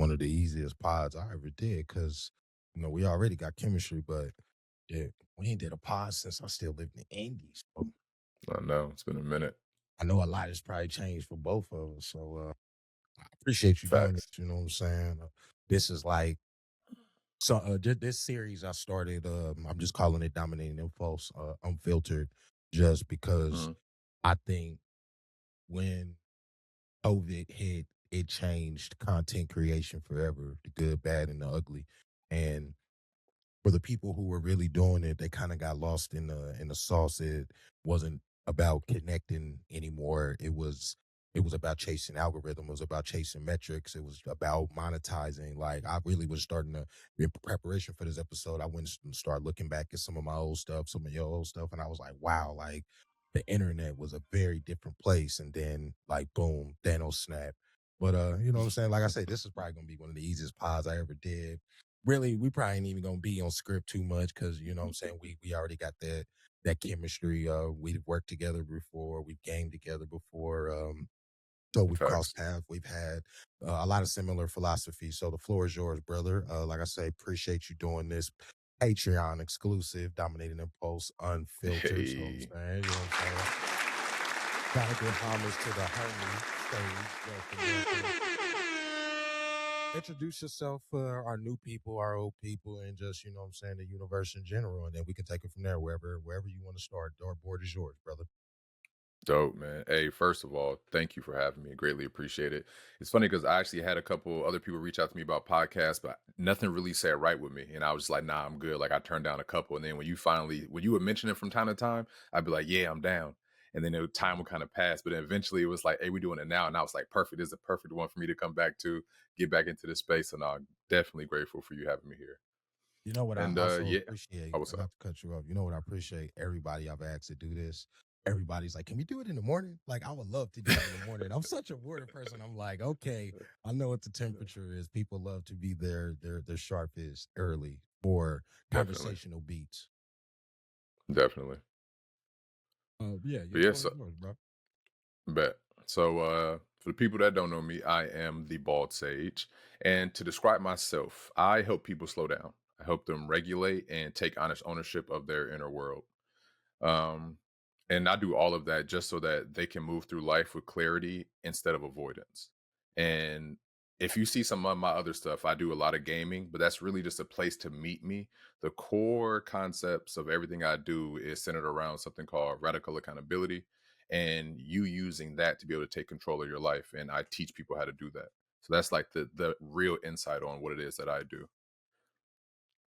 one of the easiest pods I ever did because, we already got chemistry, but yeah, we ain't did a pod since I still lived in the Indies. So I know it's been a minute. I know a lot has probably changed for both of us. So I appreciate you doing Facts. it. You know what I'm saying? This is like, this series I started, I'm just calling it Dominating Impulse, Unfiltered, just because Mhm. I think when COVID hit, it changed content creation forever, the good, bad, and the ugly. And for the people who were really doing it, they kind of got lost in the sauce. It wasn't about connecting anymore. It was about chasing algorithm. It was about chasing metrics. It was about monetizing. Like I really was starting to, in preparation for this episode, I went and started looking back at some of my old stuff, some of your old stuff, and I was like, wow, like the internet was a very different place. And then like boom, Thanos snap. But you know what I'm saying? Like I say, this is probably gonna be one of the easiest pods I ever did. Really, we probably ain't even gonna be on script too much because you know what I'm saying, we already got that chemistry. We've worked together before, we've gamed together before. So we've crossed Facts. paths. We've had a lot of similar philosophies. So the floor is yours, brother. Like I say, appreciate you doing this Patreon exclusive, Dominating Impulse, Unfiltered. So I'm Hey. saying, you know what I'm saying? Gotta give homage to the homie stage. Welcome, welcome. Introduce yourself for our new people, our old people, and just, you know what I'm saying, the universe in general. And then we can take it from there, wherever you want to start. Door board is yours, brother. Dope, man. Hey, first of all, thank you for having me. Greatly appreciate it. It's funny because I actually had a couple other people reach out to me about podcasts, but nothing really sat right with me. And I was just like, nah, I'm good. Like I turned down a couple. And then when you would mention it from time to time, I'd be like, yeah, I'm down. And then time would kind of pass. But then eventually it was like, hey, we're doing it now. And I was like, perfect. This is a perfect one for me to come back to, get back into this space. And I'm definitely grateful for you having me here. You know what I And also yeah. appreciate, Oh, what's up? not to cut you off, you know what I appreciate? Everybody I've asked to do this. Everybody's like, can we do it in the morning? Like, I would love to do it in the morning. I'm such a morning person. I'm like, okay, I know what the temperature is. People love to be their sharpest early for Definitely. conversational beats. Definitely. Yeah, your But yeah, floor is so yours, bro. bet. So, for the people that don't know me, I am the Bald Sage. And to describe myself, I help people slow down. I help them regulate and take honest ownership of their inner world. Um, and I do all of that just so that they can move through life with clarity instead of avoidance. And if you see some of my other stuff, I do a lot of gaming, but that's really just a place to meet me. The core concepts of everything I do is centered around something called radical accountability and you using that to be able to take control of your life. And I teach people how to do that. So that's like the real insight on what it is that I do.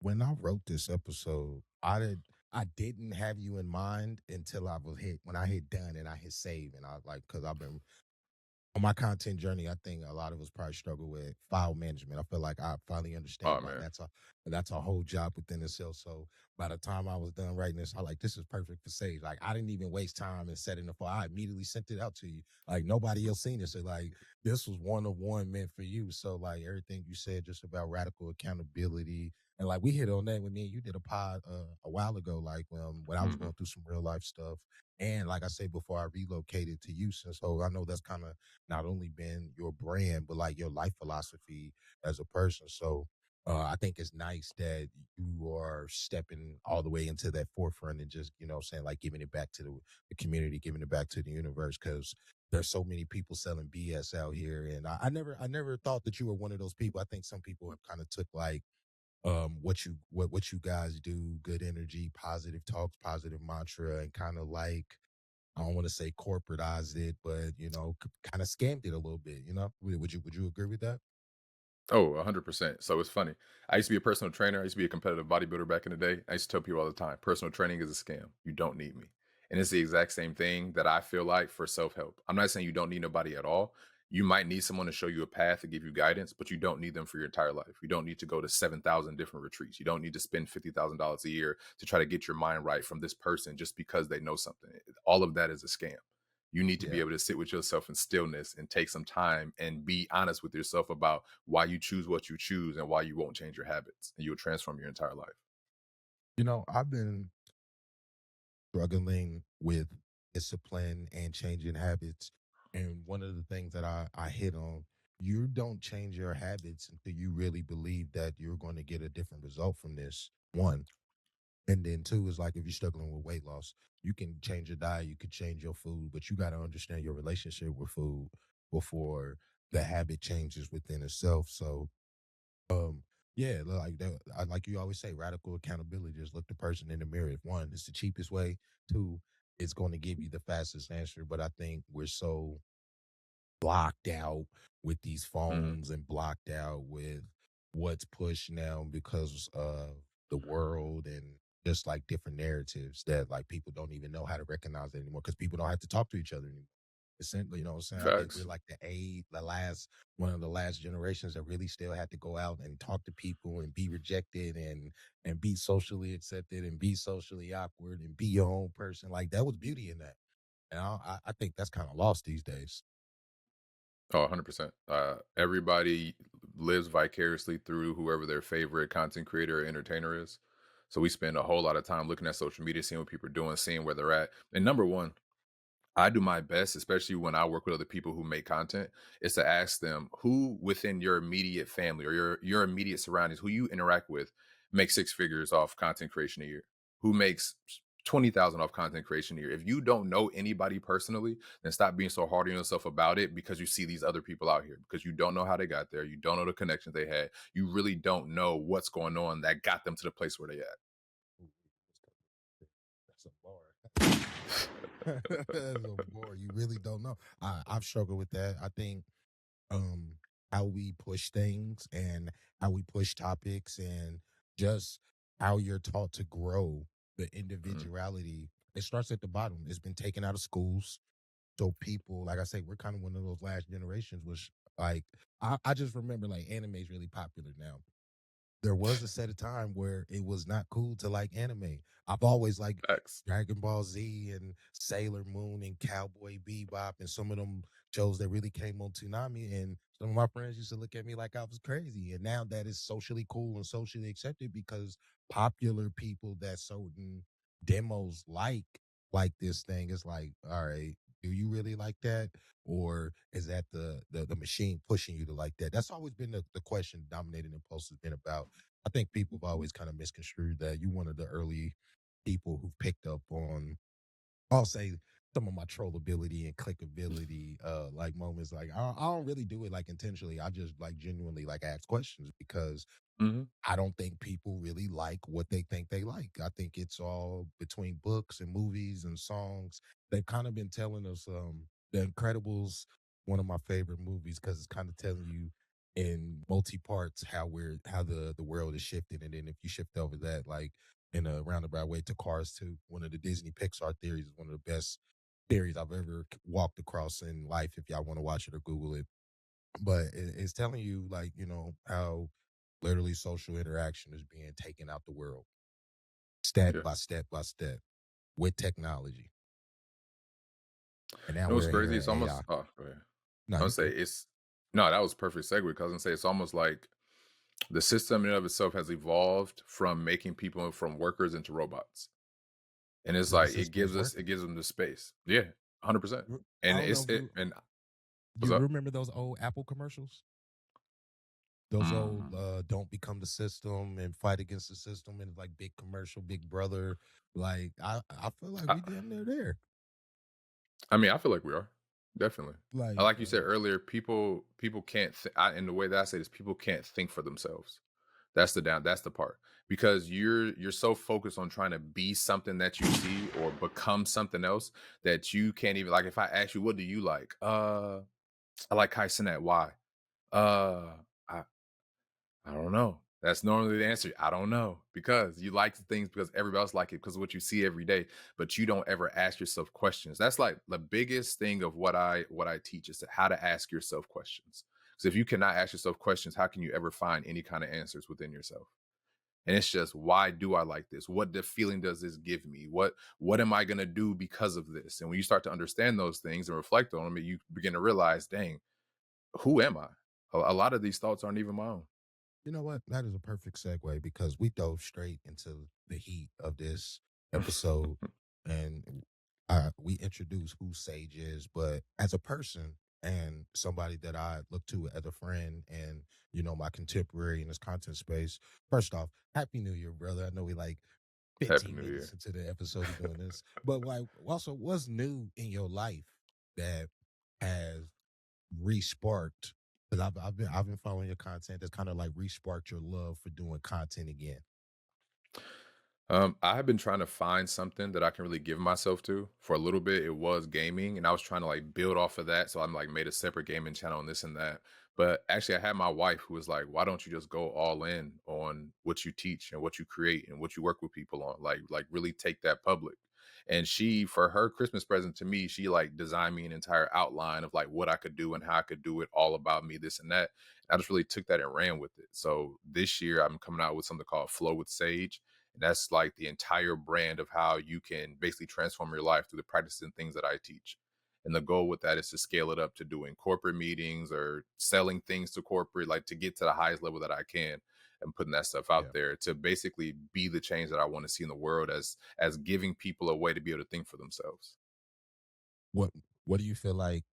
When I wrote this episode, I didn't have you in mind until I was hit when I hit done and I hit save and I like because I've been on my content journey. I think a lot of us probably struggle with file management. I feel like I finally Oh understand like man. that's a whole job within itself. So by the time I was done writing this, I like this is perfect for Sage. Like I didn't even waste time in setting the file. I immediately sent it out to you. Like nobody else seen it. So like this was one of one meant for you. So like everything you said just about radical accountability. And like we hit on that when me and you did a pod a while ago, like when I was Hmm. going through some real life stuff. And like I said before, I relocated to Houston. So I know that's kind of not only been your brand, but like your life philosophy as a person. So I think it's nice that you are stepping all the way into that forefront and just, you know, saying like giving it back to the community, giving it back to the universe. Cause there's so many people selling BS out here. And I never thought that you were one of those people. I think some people have kind of took like, what you guys do, good energy, positive talks, positive mantra, and kind of like I don't want to say corporatized it, but kind of scammed it a little bit. Would you agree with that? Oh, 100%. So it's funny. I used to be a personal trainer. I used to be a competitive bodybuilder back in the day. I used to tell people all the time, personal training is a scam. You don't need me. And it's the exact same thing that I feel like for self-help. I'm not saying you don't need nobody at all. You might need someone to show you a path to give you guidance, but you don't need them for your entire life. You don't need to go to 7,000 different retreats. You don't need to spend $50,000 a year to try to get your mind right from this person just because they know something. All of that is a scam. You need to be Yeah. able to sit with yourself in stillness and take some time and be honest with yourself about why you choose what you choose and why you won't change your habits and you'll transform your entire life. I've been struggling with discipline and changing habits. And one of the things that I hit on you don't change your habits until you really believe that you're going to get a different result from this. One, and then two is like if you're struggling with weight loss, you can change your diet, you could change your food, but you got to understand your relationship with food before the habit changes within itself. So, um, yeah, like that, like you always say, radical accountability. Just look the person in the mirror. If one, it's the cheapest way. Two, it's going to give you the fastest answer. But I think we're so blocked out with these Mhm. phones and blocked out with what's pushed now because of the world and just like different narratives that like people don't even know how to recognize it anymore because people don't have to talk to each other anymore. Essentially, you know what I'm saying? I think we're Facts. like the last one of the last generations that really still had to go out and talk to people and be rejected and be socially accepted and be socially awkward and be your own person. Like that was beauty in that. And I think that's kind of lost these days. Oh, 100%. Everybody lives vicariously through whoever their favorite content creator or entertainer is. So we spend a whole lot of time looking at social media, seeing what people are doing, seeing where they're at. And number one, I do my best, especially when I work with other people who make content, is to ask them who within your immediate family or your immediate surroundings, who you interact with, makes six figures off content creation a year. Who makes 20,000 off content creation a year. If you don't know anybody personally, then stop being so hard on yourself about it because you see these other people out here because you don't know how they got there. You don't know the connections they had. You really don't know what's going on that got them to the place where they at. That's a bar. That's a bar. You really don't know. I've struggled with that. I think um how we push things and how we push topics and just how you're taught to grow the Mhm. individuality. It starts at the bottom. It's been taken out of schools. So people, like I say, we're kind of one of those last generations, which like I just remember like anime is really popular now. There was a set of time where it was not cool to like anime. I've always liked Facts. Dragon Ball Z and Sailor Moon and Cowboy Bebop and some of them shows that really came on Toonami. And some of my friends used to look at me like I was crazy. And now that is socially cool and socially accepted because popular people that certain demos like this thing. It's like, all right, do you really like that? Or is that the machine pushing you to like that? That's always been the question dominating the post has been about. I think people have always kind of misconstrued that you one of the early people who've picked up on, I'll say, some of my trollability and clickability like moments. Like I don't really do it like intentionally. I just like genuinely like ask questions because Mhm. I don't think people really like what they think they like. I think it's all between books and movies and songs. They've kind of been telling us The Incredibles, one of my favorite movies because it's kind of telling you in multi parts how the world is shifting. And then if you shift over that like in a roundabout way to Cars 2, one of the Disney Pixar theories is one of the best theories I've ever walked across in life if y'all want to watch it or Google it. But it's telling you like, you know, how literally social interaction is being taken out the world step Yeah. by step by step with technology. And now You know what's we're here crazy? at It's AI. almost oh, go ahead. No, I would you say good. it's no, that was perfect segue because I was gonna say it's almost like the system in and of itself has evolved from making people from workers into robots. And it's The like system is it working. gives them the space. Yeah, 100%. I And don't know it's if it and what's you up? remember those old Apple commercials? Those old Mm. don't become the system and fight against the system and like big commercial, big brother. Like I feel like I we damn near there. I mean, I feel like we are. Definitely. Like Like you said earlier, people can't and the way that I say this, people can't think for themselves. That's the part. Because you're so focused on trying to be something that you see or become something else that you can't even like if I ask you what do you like? I like Kai Cenat. Why? Uh I I don't know. That's normally the answer. I don't know because you like things because everybody else like it because of what you see every day, but you don't ever ask yourself questions. That's like the biggest thing of what I teach is how to ask yourself questions. Because if you cannot ask yourself questions, how can you ever find any kind of answers within yourself? And it's just why do I like this? What the feeling does this give me? What am I gonna do because of this? And when you start to understand those things and reflect on them, you begin to realize, dang, who am I? A lot of these thoughts aren't even my own. you know what? That is a perfect segue because we dove straight into the heat of this episode and we introduced who Sage is, but as a person, and somebody that I look to as a friend and, my contemporary in this content space. First off, Happy New Year, brother. I know we like Happy 15 New minutes Year. into the episode of doing this, but like also what's new in your life that has re-sparked, because I've been following your content that's kind of like re-sparked your love for doing content again. I have been trying to find something that I can really give myself to. For a little bit, it was gaming, and I was trying to like build off of that. So I'm like made a separate gaming channel and this and that. But actually, I had my wife who was like, "Why don't you just go all in on what you teach and what you create and what you work with people on? Like really take that public." And she, for her Christmas present to me, she like designed me an entire outline of like what I could do and how I could do it, all about me, this and that. I just really took that and ran with it. So this year, I'm coming out with something called Flow with Sage, and that's like the entire brand of how you can basically transform your life through the practices and things that I teach. And the goal with that is to scale it up to doing corporate meetings or selling things to corporate, like to get to the highest level that I can and putting that stuff out Yeah. there to basically be the change that I want to see in the world as giving people a way to be able to think for themselves. What what do you feel like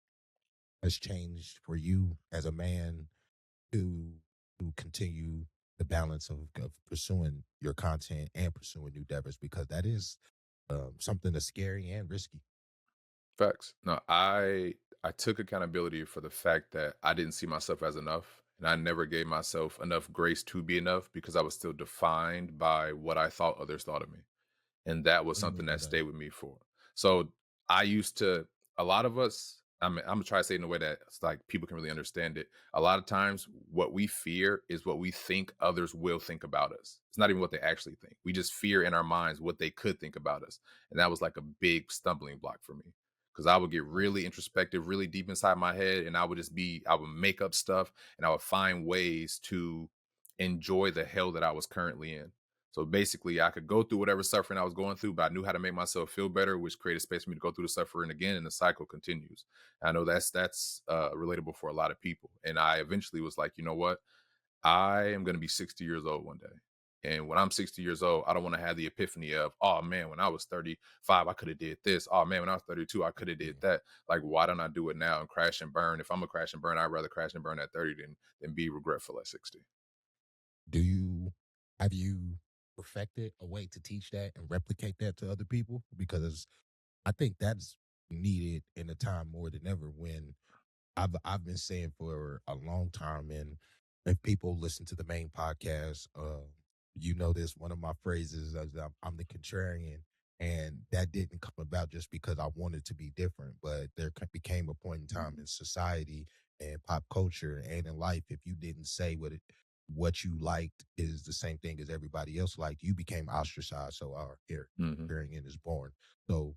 has changed for you as a man to continue the balance of pursuing your content and pursuing new endeavors, because that is something that's scary and risky. Facts. No, I took accountability for the fact that I didn't see myself as enough, and I never gave myself enough grace to be enough because I was still defined by what I thought others thought of me. And that was What do you mean something by that that? stayed with me for. So I used to, a lot of us, I'm gonna try to say it in a way that it's like people can really understand it. A lot of times, what we fear is what we think others will think about us. It's not even what they actually think. We just fear in our minds what they could think about us, and that was like a big stumbling block for me because I would get Right. really introspective, really deep inside my head, and I would make up stuff, and I would find ways to enjoy the hell that I was currently in. So basically, I could go through whatever suffering I was going through, but I knew how to make myself feel better, which created space for me to go through the suffering again, and the cycle continues. I know that's relatable for a lot of people. And I eventually was like, you know what? I am going to be 60 years old one day. And when I'm 60 years old, I don't want to have the epiphany of, oh man, when I was 35, I could have did this. Oh man, when I was 32, I could have did Yeah. that. Like, why don't I do it now and crash and burn? If I'm a crash and burn, I'd rather crash and burn at 30 than be regretful at 60. Do you have you perfected a way to teach that and replicate that to other people? Because I think that's needed in a time more than ever, when I've been saying for a long time, and if people listen to the main podcast, this one of my phrases is I'm the contrarian, and that didn't come about just because I wanted to be different, but there became a point in time in society and pop culture and in life, if you didn't say what you liked is the same thing as everybody else liked, you became ostracized. So our Hmm. contrarian is born. So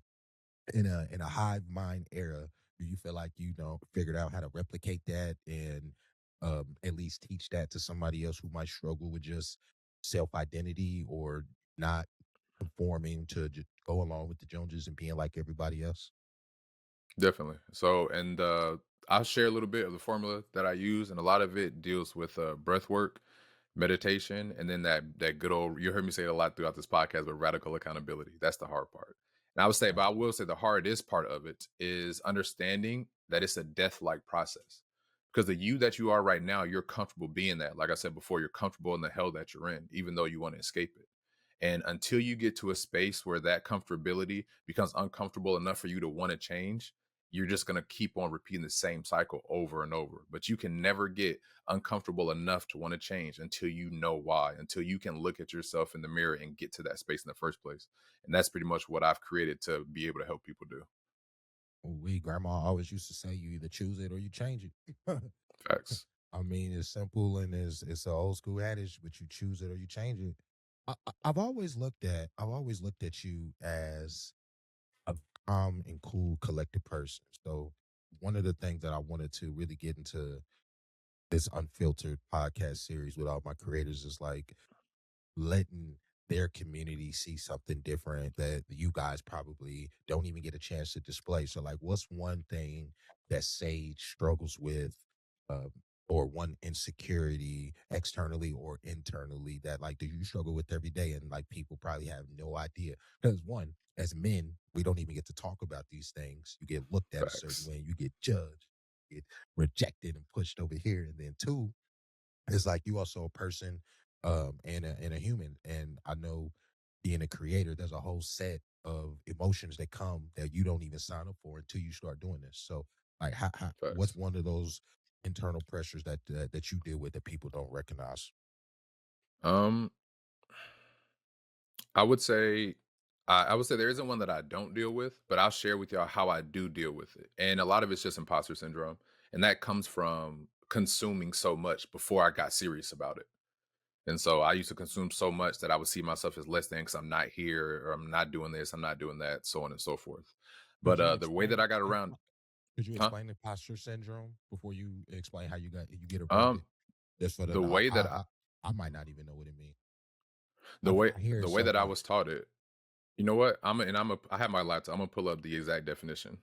in a hive mind era, do you feel like figured out how to replicate that and at least teach that to somebody else who might struggle with just self identity or not conforming to just go along with the Joneses and being like everybody else? Definitely. So, and I'll share a little bit of the formula that I use, and a lot of it deals with breath work, meditation, and then that good old. You heard me say it a lot throughout this podcast, but radical accountability. That's the hard part. And I would say, but Right. I will say the hardest part of it is understanding that it's a death-like process. Because the you that you are right now, you're comfortable being that. Like I said before, you're comfortable in the hell that you're in, even though you want to escape it. And until you get to a space where that comfortability becomes uncomfortable enough for you to want to change, you're just going to keep on repeating the same cycle over and over. But you can never get uncomfortable enough to want to change until you know why, until you can look at yourself in the mirror and get to that space in the first place. And that's pretty much what I've created to be able to help people do. We grandma always used to say you either choose it or you change it. Facts. I mean, it's simple and it's an old school adage, but you choose it or you change it. I've always looked at you as a calm and cool, collected person. So one of the things that I wanted to really get into this unfiltered podcast series with all my creators is like letting their community see something different that you guys probably don't even get a chance to display. So, like, what's one thing that Sage struggles with, uh, or one insecurity externally or internally that, like, do you struggle with every day? And like, people probably have no idea because one, as men, we don't even get to talk about these things. You get looked at a certain Facts. way, you get judged. get rejected and pushed over here. And then two, it's like you also a person and a human. And I know being a creator, there's a whole set of emotions that come that you don't even sign up for until you start doing this. So like what's Facts. one of those internal pressures that you deal with that people don't recognize? Um, I would say I would say there isn't one that I don't deal with, but I'll share with y'all how I do deal with it. And a lot of it's just imposter syndrome. And that comes from consuming so much before I got serious about it. And so I used to consume so much that I would see myself as less than because I'm not here or I'm not doing this, I'm not doing that, so on and so forth. Could But you the way that I explain got around, could you huh? explain imposter syndrome before you explain how you get around Um, it? Just for the the way that I might not even know what it means. I hear it the way so that I was much. taught it, you know what? I have my laptop. I'm gonna pull up the exact definition.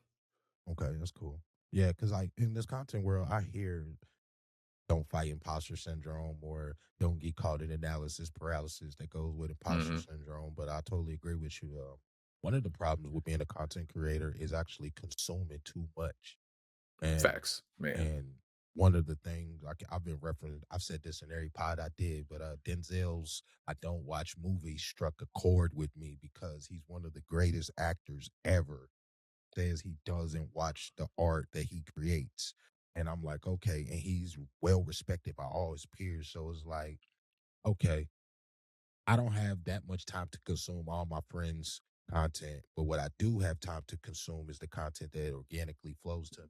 Okay, that's cool. Yeah, because like in this content world, I hear don't fight imposter syndrome or don't get caught in analysis paralysis that goes with imposter Hmm. syndrome. But I totally agree with you. One of the problems with being a content creator is actually consuming too much. And Facts, man. and one of the things like I've been referenced, I've said this in every pod I did, but Denzel's "I don't watch movies" struck a chord with me because he's one of the greatest actors ever. Says he doesn't watch the art that he creates. And I'm like, okay. And he's well respected by all his peers. So it's like, okay, I don't have that much time to consume all my friends' content. But what I do have time to consume is the content that organically flows to me.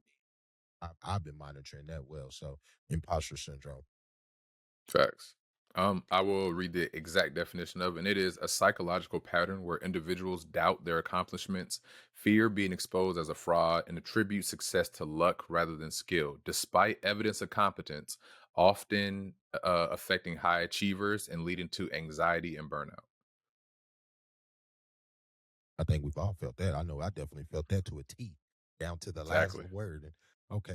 I've been monitoring that well. So imposter syndrome. Facts. I will read the exact definition of it, and it is a psychological pattern where individuals doubt their accomplishments, fear being exposed as a fraud, and attribute success to luck rather than skill, despite evidence of competence, often affecting high achievers and leading to anxiety and burnout. I think we've all felt that. I know I definitely felt that to a T, down to the last Exactly. word. And okay,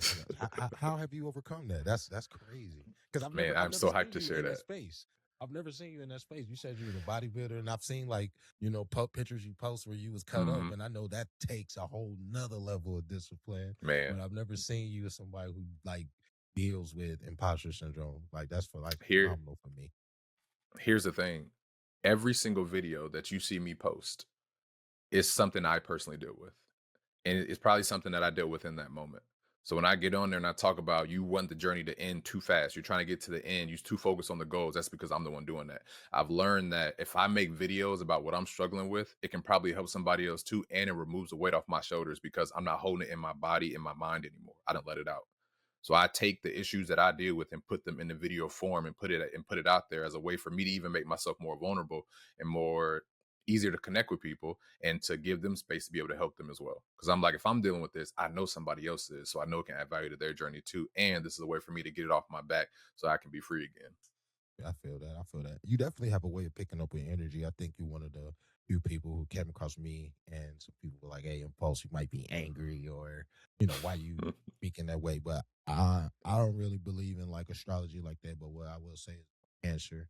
how have you overcome that? That's crazy. Because Man, I've I'm never so seen hyped to you share in that that. space. I've never seen you in that space. You said you was a bodybuilder, and I've seen like pictures you post where you was cut up, Hmm. and I know that takes a whole nother level of discipline. But Man, I've never seen you as somebody who like deals with imposter syndrome. Like that's for like here, phenomenal for me. here's the thing. Every single video that you see me post is something I personally deal with. And it's probably something that I dealt with in that moment. So when I get on there and I talk about you want the journey to end too fast, you're trying to get to the end, you're too focused on the goals. That's because I'm the one doing that. I've learned that if I make videos about what I'm struggling with, it can probably help somebody else too. And it removes the weight off my shoulders because I'm not holding it in my body, in my mind anymore. I don't let it out. So I take the issues that I deal with and put them in the video form and put it out there as a way for me to even make myself more vulnerable and more easier to connect with people and to give them space to be able to help them as well. Because I'm like, if I'm dealing with this, I know somebody else is, so I know it can add value to their journey too. And this is a way for me to get it off my back so I can be free again. I feel that. I feel that. You definitely have a way of picking up with energy. I think you're one of the few people who came across me, and some people were like, "Hey, Impulse, you might be angry, or why you speaking that way." But I don't really believe in like astrology like that. But what I will say is answer.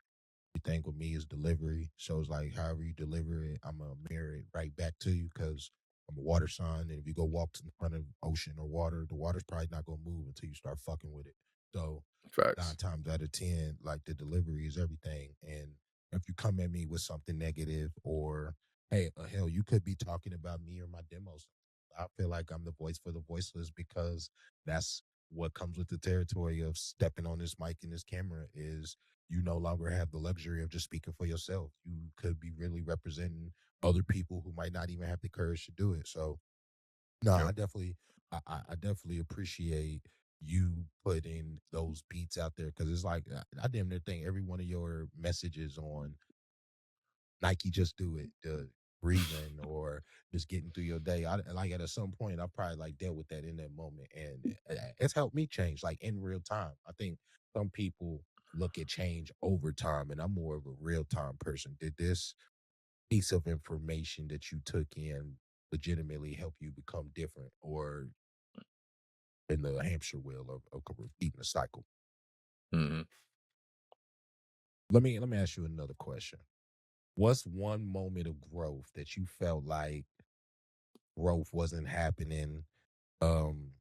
The thing with me is delivery. So it's like however you deliver it, I'm gonna mirror it right back to you because I'm a water sign, and if you go walk in front of ocean or water, the water's probably not gonna move until you start fucking with it. So nine Facts. times out of ten, like the delivery is everything. And if you come at me with something negative, or hey, hell, you could be talking about me or my demos. I feel like I'm the voice for the voiceless because that's what comes with the territory of stepping on this mic and this camera is you no longer have the luxury of just speaking for yourself. You could be really representing other people who might not even have the courage to do it. So no, Yep. I definitely appreciate you putting those beats out there because it's like I damn near think every one of your messages on Nike just do it, the breathing or just getting through your day. I like at some point I probably like dealt with that in that moment, and it's helped me change like in real time. I think some people look at change over time, and I'm more of a real time person. Did this piece of information that you took in legitimately help you become different, or in the hamster wheel of repeating the cycle? Hmm. Let me ask you another question. What's one moment of growth that you felt like growth wasn't happening, um,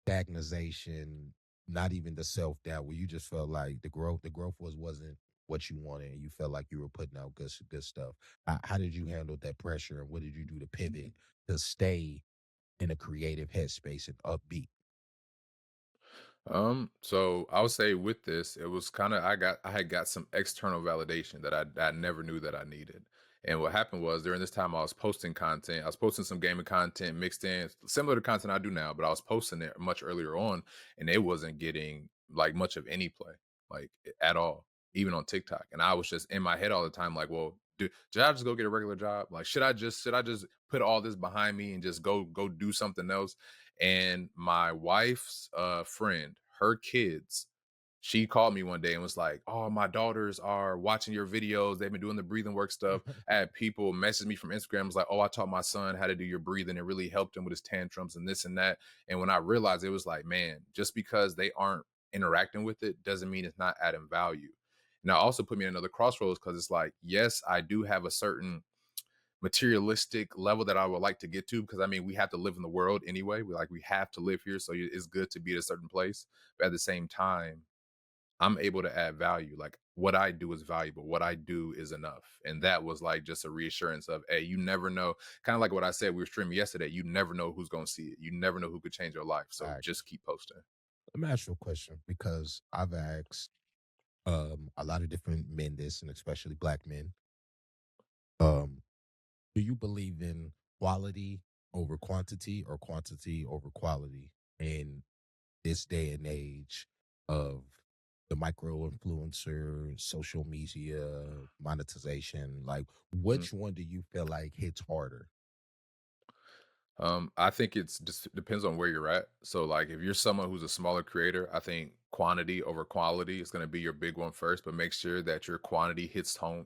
stagnation, not even the self-doubt where you just felt like the growth wasn't what you wanted and you felt like you were putting out good stuff. How did you handle that pressure and what did you do to pivot to stay in a creative headspace and upbeat? So I would say with this, it was kind of I had got some external validation that I never knew that I needed. And what happened was during this time I was posting content. I was posting some gaming content mixed in, similar to content I do now, but I was posting it much earlier on, and it wasn't getting like much of any play, like at all, even on TikTok. And I was just in my head all the time, like, well, should I just go get a regular job? Like, should I just put all this behind me and just go do something else? And my wife's friend, her kids, she called me one day and was like, "Oh, my daughters are watching your videos. They've been doing the breathing work stuff." I had people message me from Instagram, was like, "Oh, I taught my son how to do your breathing. It really helped him with his tantrums and this and that." And when I realized it was like, man, just because they aren't interacting with it doesn't mean it's not adding value. Now, also put me in another crossroads because it's like, yes, I do have a certain materialistic level that I would like to get to because I mean we have to live in the world anyway. We have to live here, so it's good to be at a certain place. But at the same time, I'm able to add value. Like what I do is valuable. What I do is enough. And that was like just a reassurance of, hey, you never know. Kind of like what I said, we were streaming yesterday. You never know who's going to see it. You never know who could change your life. So just Facts. keep posting. Let me ask you a question because I've asked a lot of different men this and especially black men. Um, do you believe in quality over quantity or quantity over quality in this day and age of the micro influencer, social media, monetization? Like, Mhm. which one do you feel like hits harder? I think it's just depends on where you're at. So, like, if you're someone who's a smaller creator, I think quantity over quality is going to be your big one first. But make sure that your quantity hits home.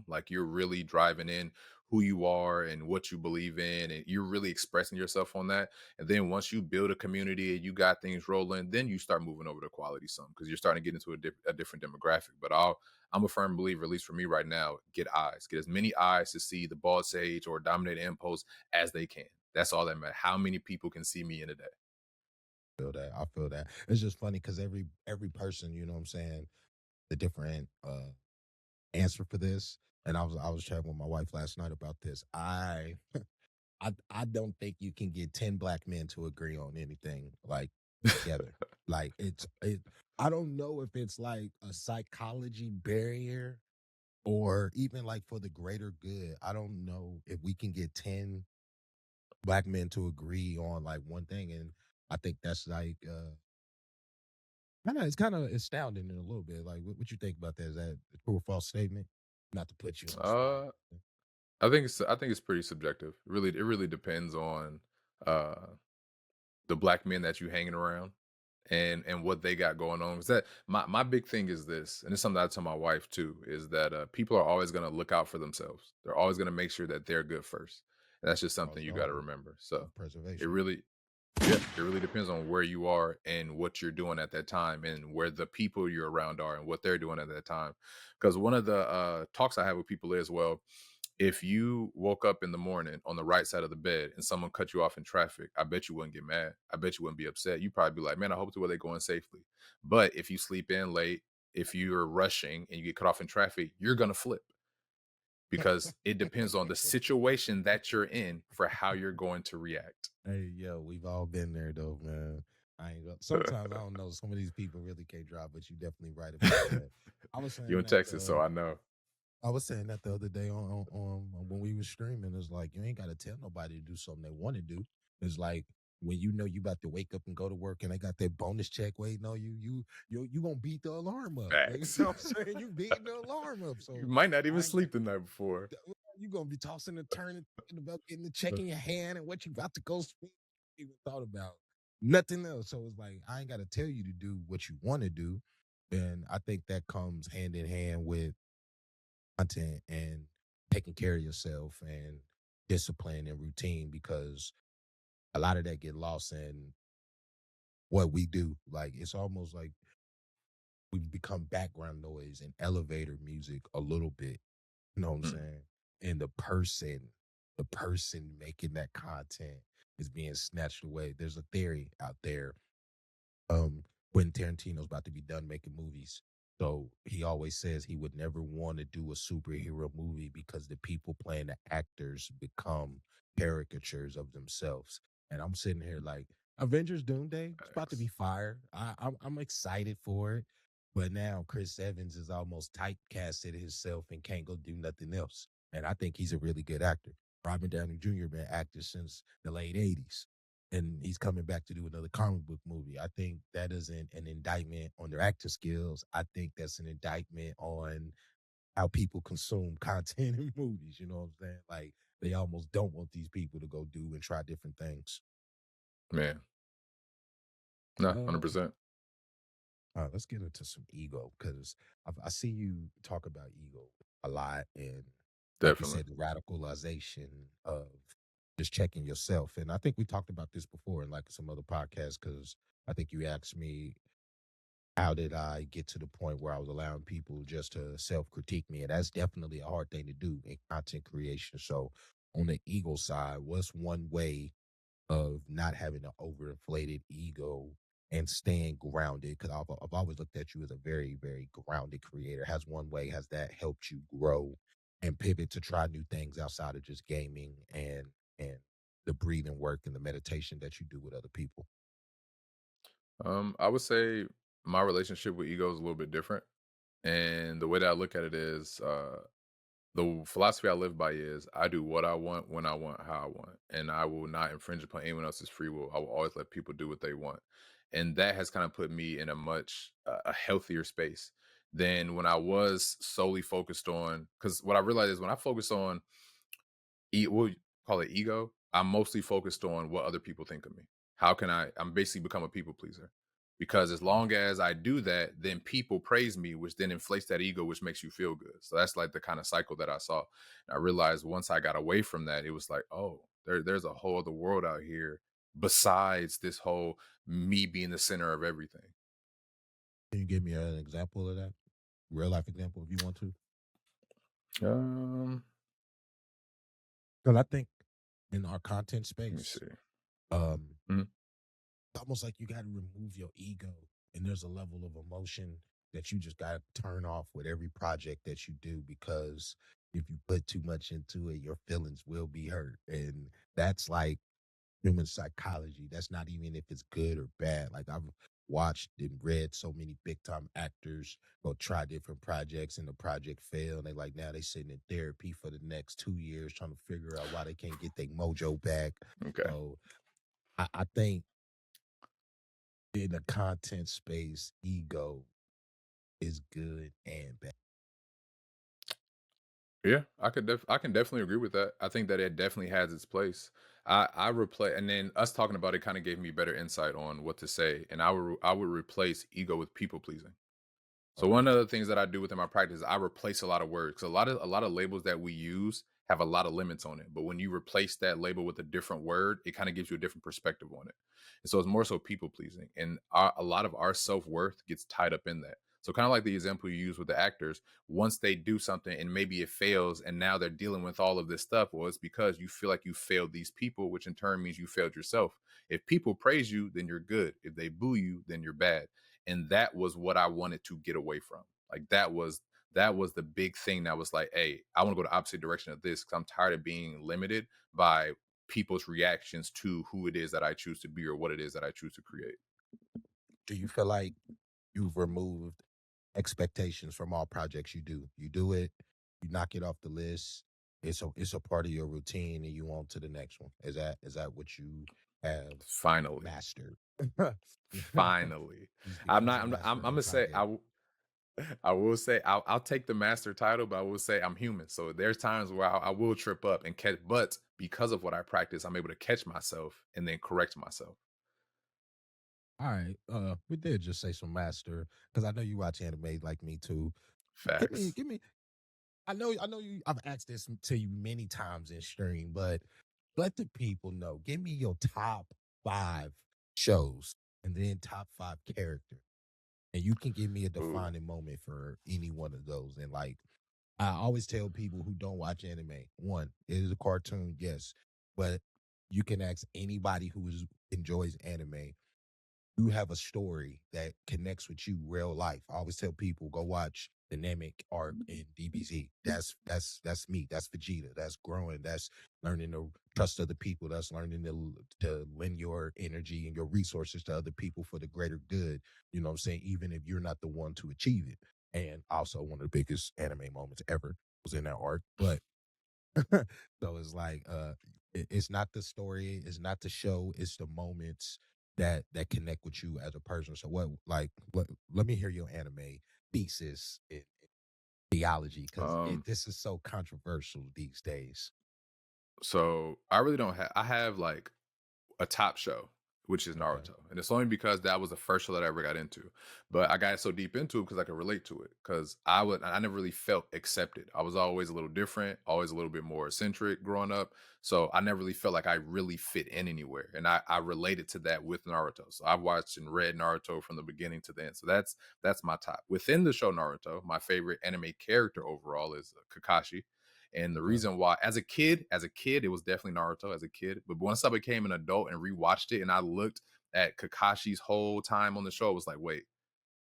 Like you're really driving in who you are and what you believe in, and you're really expressing yourself on that. And then once you build a community and you got things rolling, then you start moving over to quality some because you're starting to get into a different demographic. But I'm a firm believer, at least for me right now, get eyes, get as many eyes to see the bald sage or dominate impulse as they can. That's all that matters. How many people can see me in a day? Feel that. I feel that. It's just funny because every person, you know what I'm saying, the different answer for this. And I was chatting with my wife last night about this. I don't think you can get 10 black men to agree on anything like together. Like I don't know if it's like a psychology barrier or even like for the greater good. I don't know if we can get 10 black men to agree on like one thing. And I think that's like kind of astounding in a little bit. Like what you think about that? Is that a true or false statement? Not to put you on the spot. Uh, I think it's pretty subjective. It really depends on uh the black men that you hanging around and what they got going on. Is that my big thing is this, and it's something I tell my wife too, is that people are always going to look out for themselves. They're always going to make sure that they're good first. And that's just something Charles you got to Darwin, remember. So it self-preservation. really Yeah, it really depends on where you are and what you're doing at that time and where the people you're around are and what they're doing at that time. Because one of the talks I have with people is, well, if you woke up in the morning on the right side of the bed and someone cut you off in traffic, I bet you wouldn't get mad. I bet you wouldn't be upset. You'd probably be like, man, I hope to where they're going safely. But if you sleep in late, if you're rushing and you get cut off in traffic, you're going to flip because it depends on the situation that you're in for how you're going to react. Hey, yo, we've all been there though, man. Sometimes I don't know. Some of these people really can't drive, but you definitely right about that. I was You saying in that Texas, so I know. I was saying that the other day on when we were streaming. It's like you ain't got to tell nobody to do something they want to do. It's like when you know you about to wake up and go to work, and they got that bonus check waiting on you. You gonna beat the alarm up. You Facts. know what I'm saying? You beating the alarm up. You So might not even I ain't got sleep the night before. you gonna be tossing and turning, thinking about getting the check in your hand and what you about to go spend. Even thought about nothing else. So it's like I ain't got to tell you to do what you want to do, and I think that comes hand in hand with content and taking care of yourself and discipline and routine because a lot of that get lost in what we do. Like it's almost like we've become background noise and elevator music a little bit. You know what I'm Mm. saying? And the person making that content is being snatched away. There's a theory out there. Quentin Tarantino's about to be done making movies. So he always says he would never want to do a superhero movie because the people playing the actors become caricatures of themselves. And I'm sitting here like Avengers Doomsday, it's about to be Facts. fire. I'm excited for it. But now Chris Evans is almost typecasted himself and can't go do nothing else. And I think he's a really good actor. Robert Downey Jr. been acting since the late 80s and he's coming back to do another comic book movie. I think that isn't an indictment on their acting skills. I think that's an indictment on how people consume content in movies. You know what I'm saying? Like they almost don't want these people to go do and try different things. Man, no, Um, 100%. let's get into some ego because I see you talk about ego a lot, and like you Definitely. said, the radicalization of just checking yourself. And I think we talked about this before in like some other podcasts because I think you asked me how did I get to the point where I was allowing people just to self critique me? And that's definitely a hard thing to do in content creation. So, on the ego side, what's one way of not having an overinflated ego and staying grounded? Because I've always looked at you as a very, very grounded creator. Has one way, has that helped you grow and pivot to try new things outside of just gaming and the breathing work and the meditation that you do with other people? I would say my relationship with ego is a little bit different. And the way that I look at it is the philosophy I live by is I do what I want, when I want, how I want. And I will not infringe upon anyone else's free will. I will always let people do what they want. And that has kind of put me in a much a healthier space than when I was solely focused on, because what I realized is when I focus on we'll call it ego. I'm mostly focused on what other people think of me. How can I'm basically become a people pleaser. Because as long as I do that, then people praise me, which then inflates that ego, which makes you feel good. So that's like the kind of cycle that I saw. And I realized once I got away from that, it was like, oh, there's a whole other world out here besides this whole me being the center of everything. Can you give me an example of that? Real life example if you want to? Um, Because I think in our content Let me space, see. um, Mhm. it's almost like you got to remove your ego, and there's a level of emotion that you just got to turn off with every project that you do because if you put too much into it, your feelings will be hurt, and that's like human psychology. That's not even if it's good or bad. Like I've watched and read so many big time actors go try different projects and the project fail. And they like now they sitting in therapy for the next 2 years trying to figure out why they can't get their mojo back. Okay. So I think in the content space, ego is good and bad. Yeah, I can definitely agree with that. I think that it definitely has its place. I replace, and then us talking about it kind of gave me better insight on what to say, and I would replace ego with people pleasing. So Okay. one of the things that I do within my practice, I replace a lot of words because a lot of labels that we use have a lot of limits on it. But when you replace that label with a different word, it kind of gives you a different perspective on it. And so it's more so people pleasing, and a lot of our self worth gets tied up in that. So kind of like the example you use with the actors, once they do something and maybe it fails, and now they're dealing with all of this stuff. Well, it's because you feel like you failed these people, which in turn means you failed yourself. If people praise you, then you're good. If they boo you, then you're bad, and that was what I wanted to get away from. Like that was the big thing that was like, hey, I want to go the opposite direction of this because I'm tired of being limited by people's reactions to who it is that I choose to be or what it is that I choose to create. Do you feel like you've removed expectations from all projects you do? You do it, you knock it off the list. It's a part of your routine, and you on to the next one. Is that what you have Finally, mastered? finally, He's he's a I'm master of the gonna say project. I will say I'll take the master title, but I will say I'm human. So there's times where I will trip up and catch, but because of what I practice, I'm able to catch myself and then correct myself. All right, we did just say some master because I know you watch anime like me too. Facts. Give me. I know you. I've asked this to you many times in stream, but let the people know. Give me your top 5 shows and then top 5 characters. And you can give me a Ooh. defining moment for any one of those. And like I always tell people who don't watch anime, one, it is a cartoon, yes, but you can ask anybody who enjoys anime you have a story that connects with you real life. I always tell people go watch the Namek arc in DBZ. That's me. That's Vegeta. That's growing. That's learning to trust other people. That's learning to lend your energy and your resources to other people for the greater good. You know what I'm saying? Even if you're not the one to achieve it. And also one of the biggest anime moments ever was in that arc. But so it's like it's not the story, it's not the show, it's the moments that connect with you as a person. So what let me hear your anime thesis and theology because Um, this is so controversial these days. so I really don't have. I have like a top show, which is Okay. Naruto, and it's only because that was the first show that I ever got into. But I got so deep into it because I could relate to it. Because I never really felt accepted. I was always a little different, always a little bit more eccentric growing up. So I never really felt like I really fit in anywhere, and I related to that with Naruto. So I've watched and read Naruto from the beginning to the end. So that's my top. Within the show Naruto, my favorite anime character overall is Kakashi. And the Okay. reason why, as a kid, it was definitely Naruto as a kid. But once I became an adult and rewatched it, and I looked at Kakashi's whole time on the show, I was like, wait,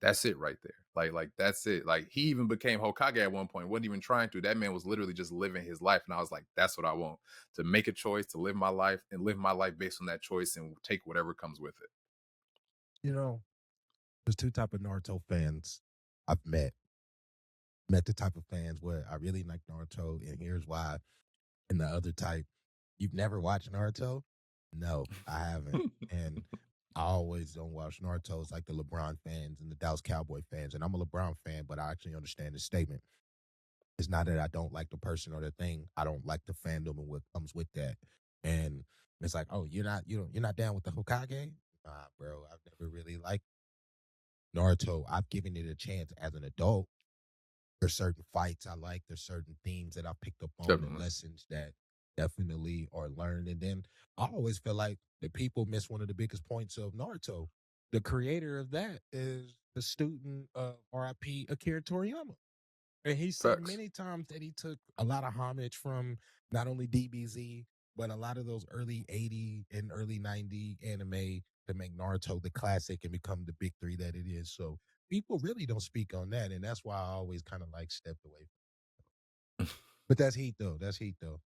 that's it right there. Like that's it. Like he even became Hokage at one point. wasn't even trying to. That man was literally just living his life, and I was like, that's what I want, to make a choice, to live my life, and live my life based on that choice, and take whatever comes with it. You know, there's two type of Naruto fans I've met the type of fans where I really like Naruto, and here's why. And the other type, you've never watched Naruto? No, I haven't. And I always don't watch Naruto. It's like the LeBron fans and the Dallas Cowboy fans. And I'm a LeBron fan, but I actually understand the statement. It's not that I don't like the person or the thing. I don't like the fandom and what comes with that. And it's like, oh, you're not down with the Hokage? Nah, bro. I've never really liked Naruto. I've given it a chance as an adult. There's certain fights I like. There's certain themes that I picked up on and Definitely. lessons that definitely are learned. And then I always feel like the people miss one of the biggest points of Naruto. The creator of that is the student of RIP Akira Toriyama. And he said Facts. many times that he took a lot of homage from not only DBZ, but a lot of those early 80 and early 90 anime to make Naruto the classic and become the big three that it is. So people really don't speak on that. And that's why I always kind of like stepped away. But that's heat though. That's heat though.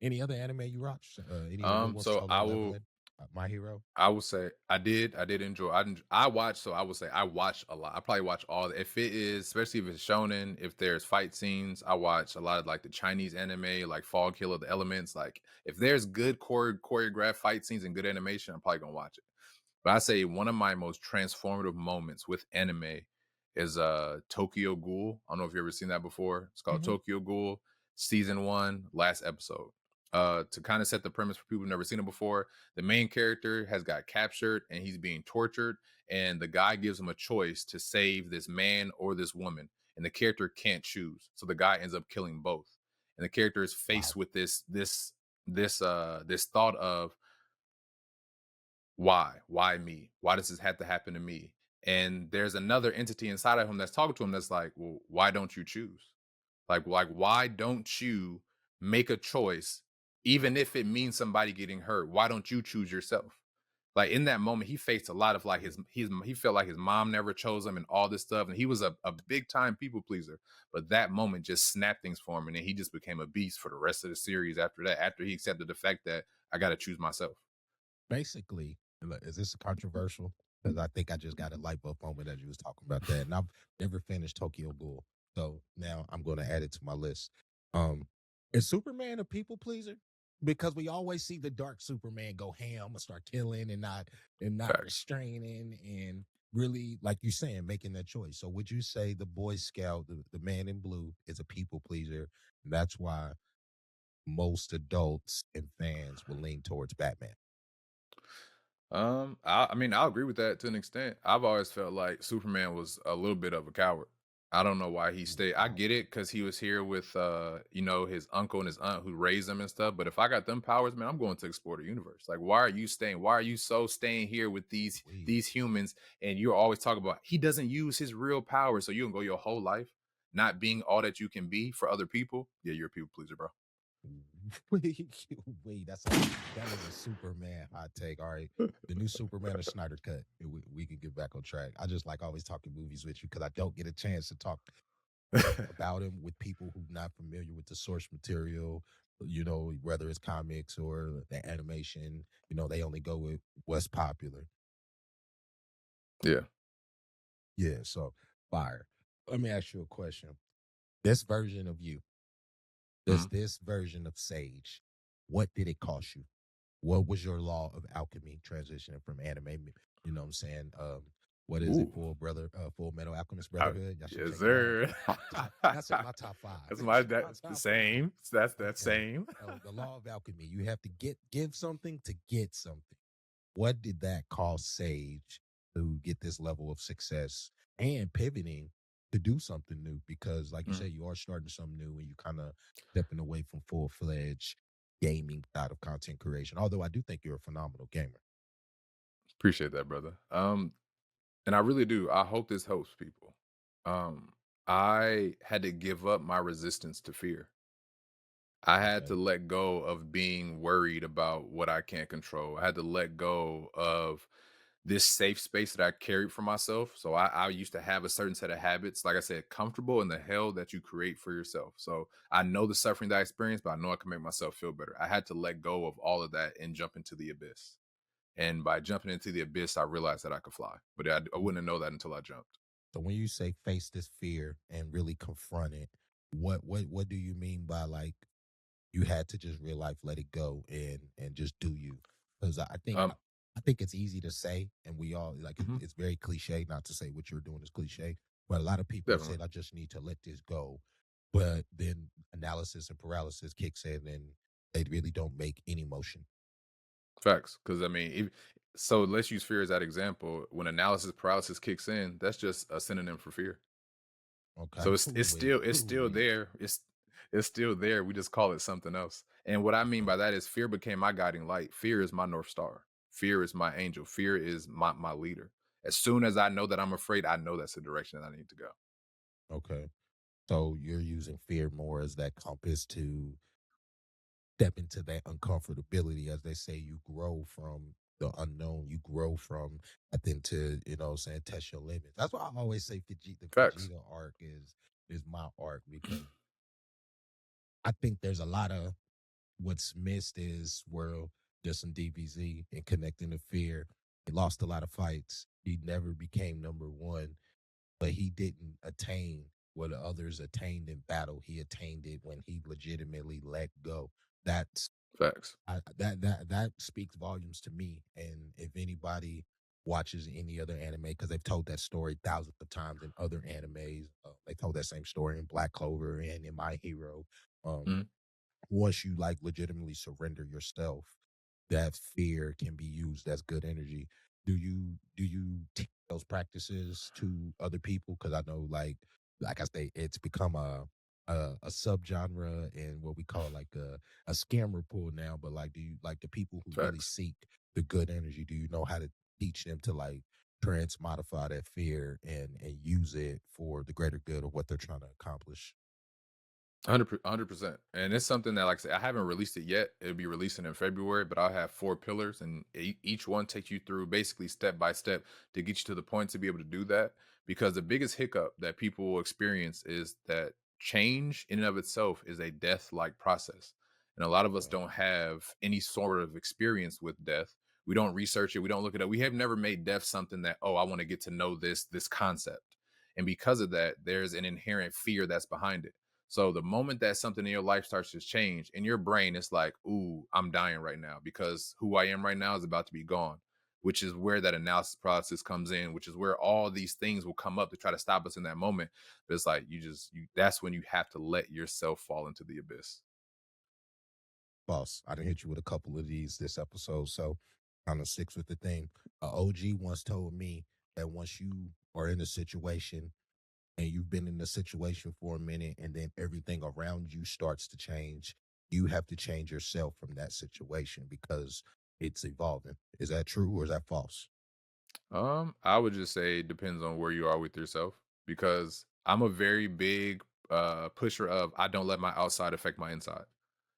Any other anime you watch? Any of the new ones, So Solo Leveling, My Hero? I would say I did enjoy. I watched, so I would say I watch a lot. I probably watch if it is, especially if it's shonen, if there's fight scenes, I watch a lot of like the Chinese anime, like Fog Hill of the Elements. Like if there's good choreographed fight scenes and good animation, I'm probably gonna watch it. But I say one of my most transformative moments with anime is Tokyo Ghoul. I don't know if you've ever seen that before. It's called Hmm. Tokyo Ghoul, season 1, last episode. To kind of set the premise for people who've never seen it before, the main character has got captured and he's being tortured, and the guy gives him a choice to save this man or this woman, and the character can't choose. So the guy ends up killing both. And the character is faced Wow. with this thought of, why me, why does this have to happen to me? And there's another entity inside of him that's talking to him that's like, well, why don't you choose? Like why don't you make a choice, even if it means somebody getting hurt? Why don't you choose yourself? Like in that moment, he faced a lot of like he felt like his mom never chose him and all this stuff, and he was a big time people pleaser. But that moment just snapped things for him, and then he just became a beast for the rest of the series after that. After he accepted the fact that I got to choose myself. Basically, look, is this controversial? Because I think I just got a light bulb moment as you was talking about that, and I've never finished Tokyo Ghoul, so now I'm going to add it to my list. Um, is Superman a people pleaser? Because we always see the dark Superman go ham and start killing and not Facts. restraining and really, like you saying, making that choice. So would you say the Boy Scout, the man in blue, is a people pleaser? And that's why most adults and fans will lean towards Batman. I mean, I'll agree with that to an extent. I've always felt like Superman was a little bit of a coward. I don't know why he stayed. I Wow. get it because he was here with, his uncle and his aunt who raised him and stuff. But if I got them powers, man, I'm going to explore the universe. Like, why are you staying? Why are you so staying here with these We these humans? And you're always talking about he doesn't use his real power, so you can go your whole life not being all that you can be for other people. Yeah, you're a people pleaser, bro. Wait, wait, that is a Superman hot take. All right. The new Superman or Snyder cut. We can get back on track. I just like always talking movies with you because I don't get a chance to talk about him with people who not familiar with the source material, whether it's comics or the animation, they only go with what's popular. Yeah. Yeah, so fire. Let me ask you a question. This version of you, Mhm. this version of Sage, what did it cost you? What was your law of alchemy transitioning from anime? You know what I'm saying? What is it? Ooh. Full Metal Alchemist Uh, Brotherhood. Y'all should yes, check it out. sir. That's in my top five. That's my It's in my that's the top five. same. That's that Okay. same. So the law of alchemy. You have to give something to get something. What did that cost Sage to get this level of success and pivoting to do something new? Because, like you Mhm. said, you are starting something new and you kind of stepping away from full fledged gaming side of content creation. Although I do think you're a phenomenal gamer. Appreciate that, brother. And I really do. I hope this helps people. I had to give up my resistance to fear. I had Okay. to let go of being worried about what I can't control. I had to let go of this safe space that I carried for myself. So I used to have a certain set of habits, like I said, comfortable in the hell that you create for yourself. So I know the suffering that I experienced, but I know I can make myself feel better. I had to let go of all of that and jump into the abyss. And by jumping into the abyss, I realized that I could fly, but I wouldn't know that until I jumped. So when you say face this fear and really confront it, what do you mean by like you had to just real life let it go and just do you? Because Um, I think it's easy to say, and we all like mhm, it's very cliche. Not to say what you're doing is cliche, but a lot of people definitely. said I just need to let this go, but then analysis and paralysis kicks in, and they really don't make any motion. Facts. Because I mean, so let's use fear as that example. When analysis paralysis kicks in, that's just a synonym for fear. Okay, So it's wait, still it's still wait. there. It's still there. We just call it something else. And what I mean Okay. by that is fear became my guiding light. Fear is my north star. Fear is my angel. Fear is my leader. As soon as I know that I'm afraid, I know that's the direction that I need to go. Okay. So you're using fear more as that compass to step into that uncomfortability. As they say, you grow from the unknown. You grow from nothing to, what I'm saying, test your limits. That's why I always say the Facts. Vegeta arc is my arc because I think there's a lot of what's missed is where there's some DBZ and connecting to fear. He lost a lot of fights. He never became number one, but he didn't attain what others attained in battle. He attained it when he legitimately let go. That's Facts. that speaks volumes to me. And if anybody watches any other anime, because they've told that story thousands of times in other animes, they told that same story in Black Clover and in My Hero. Um, Mhm. once you like legitimately surrender yourself, that fear can be used as good energy. Do you teach those practices to other people? Because I know like I say, it's become a subgenre and what we call like a scammer pool now. But like, do you like the people who really Facts. seek the good energy? Do you know how to teach them to like transmodify that fear and use it for the greater good of what they're trying to accomplish? 100%. And it's something that, like I said, I haven't released it yet. It'll be releasing in February, but I'll have four pillars, and each one takes you through basically step by step to get you to the point to be able to do that. Because the biggest hiccup that people will experience is that change in and of itself is a death like process. And a lot of us Okay. don't have any sort of experience with death. We don't research it. We don't look it up. We have never made death something that, oh, I want to get to know this concept. And because of that, there's an inherent fear that's behind it. So the moment that something in your life starts to change in your brain, it's like, ooh, I'm dying right now because who I am right now is about to be gone, which is where that analysis process comes in, which is where all these things will come up to try to stop us in that moment. But it's like that's when you have to let yourself fall into the abyss. Boss, I done hit you with a couple of these this episode, so kind of sticks with the theme. A OG once told me that once you are in a situation and you've been in the situation for a minute and then everything around you starts to change, you have to change yourself from that situation because it's evolving. Is that true or is that false? I would just say it depends on where you are with yourself because I'm a very big pusher of I don't let my outside affect my inside.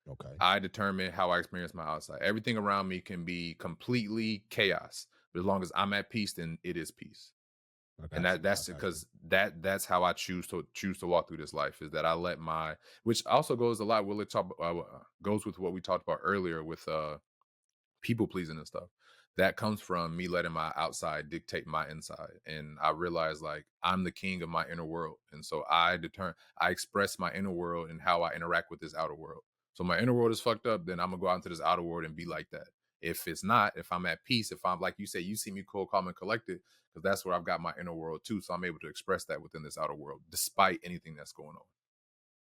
Okay. I determine how I experience my outside. Everything around me can be completely chaos, but as long as I'm at peace, then it is peace. I And got you. I that's got you. because that's how I choose to walk through this life, is that I let my, which also goes a lot, will it talk goes with what we talked about earlier with people pleasing and stuff. That comes from me letting my outside dictate my inside. And I realize like I'm the king of my inner world. And so I express my inner world and how I interact with this outer world. So my inner world is fucked up, then I'm gonna go out into this outer world and be like that. If it's not, if I'm at peace, if I'm like you say, you see me cool, calm, and collected, because that's where I've got my inner world too. So I'm able to express that within this outer world, despite anything that's going on.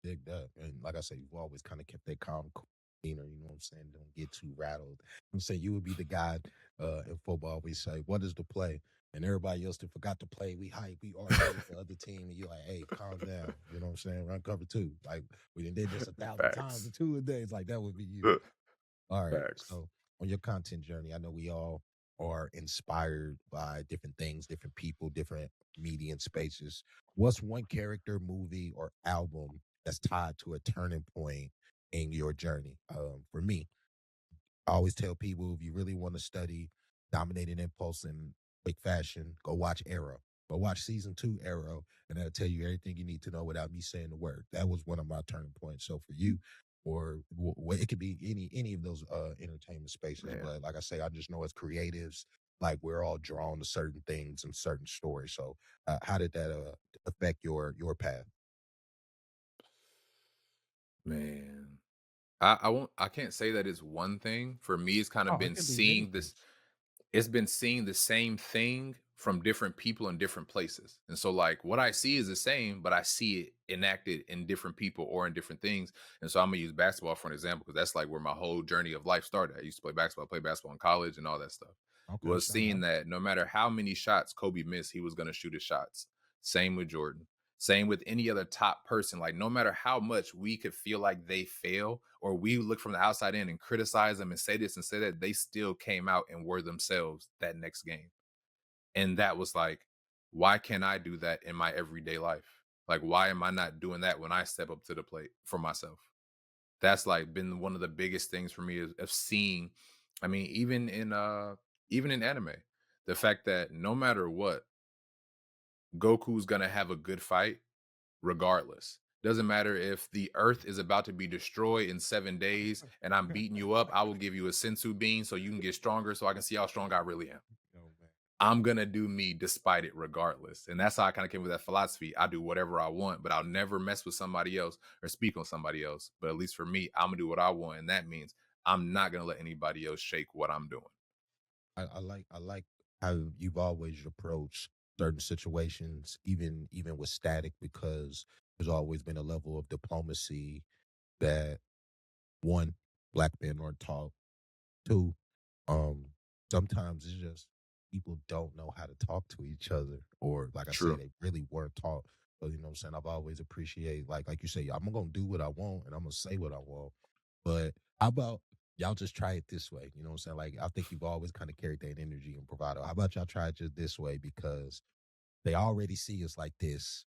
Dig that. And like I said, you've always kind of kept that calm cool demeanor, you know what I'm saying? Don't get too rattled. I'm saying you would be the guy in football, we say, what is the play? And everybody else that forgot to play, we hype, we argue with the other team, and you're like, hey, calm down. You know what I'm saying? Run cover two. Like we done did this 1,000 times in Facts. 2 a day. Like that would be you. All right. Facts. So on your content journey, I know we all are inspired by different things, different people, different media and spaces. What's one character, movie, or album that's tied to a turning point in your journey? For me, I always tell people if you really want to study dominating impulse in quick fashion, go watch Arrow. Go watch season 2 Arrow, and that'll tell you everything you need to know without me saying the word. That was one of my turning points. So for you, or it could be any of those entertainment spaces. Man. But like I say, I just know as creatives, like we're all drawn to certain things and certain stories. So how did that affect your path? Man. I won't, I can't say that it's one thing. For me, it's kind of Oh, it been can be many seeing this, things. it's been seeing the same thing from different people in different places. And so like what I see is the same, but I see it enacted in different people or in different things. And so I'm gonna use basketball for an example, because that's like where my whole journey of life started. I used to play basketball, play basketball in college and all that stuff. Okay, Was shout seeing out. that no matter how many shots Kobe missed, he was gonna shoot his shots. Same with Jordan. Same with any other top person. Like, no matter how much we could feel like they fail, or we look from the outside in and criticize them and say this and say that, they still came out and were themselves that next game. And that was like, why can't I do that in my everyday life? Like, why am I not doing that when I step up to the plate for myself? That's like been one of the biggest things for me, is of seeing. I mean, even in anime, the fact that no matter what, Goku's gonna have a good fight regardless. Doesn't matter if the earth is about to be destroyed in 7 days and I'm beating you up, I will give you a sensu bean so you can get stronger, so I can see how strong I really am. Oh man. I'm gonna do me despite it regardless. And that's how I kind of came with that philosophy. I do whatever I want, but I'll never mess with somebody else or speak on somebody else. But at least for me, I'm gonna do what I want. And that means I'm not gonna let anybody else shake what I'm doing. I like how you've always approached certain situations, even with static, because there's always been a level of diplomacy that one, black men aren't taught. Two, um, sometimes it's just people don't know how to talk to each other, or like I say, True. they really weren't taught. So you know what I'm saying? I've always appreciated like you say, I'm gonna do what I want and I'm gonna say what I want. But how about y'all just try it this way? You know what I'm saying? Like I think you've always kind of carried that energy and bravado. How about y'all try it just this way? Because they already see us like this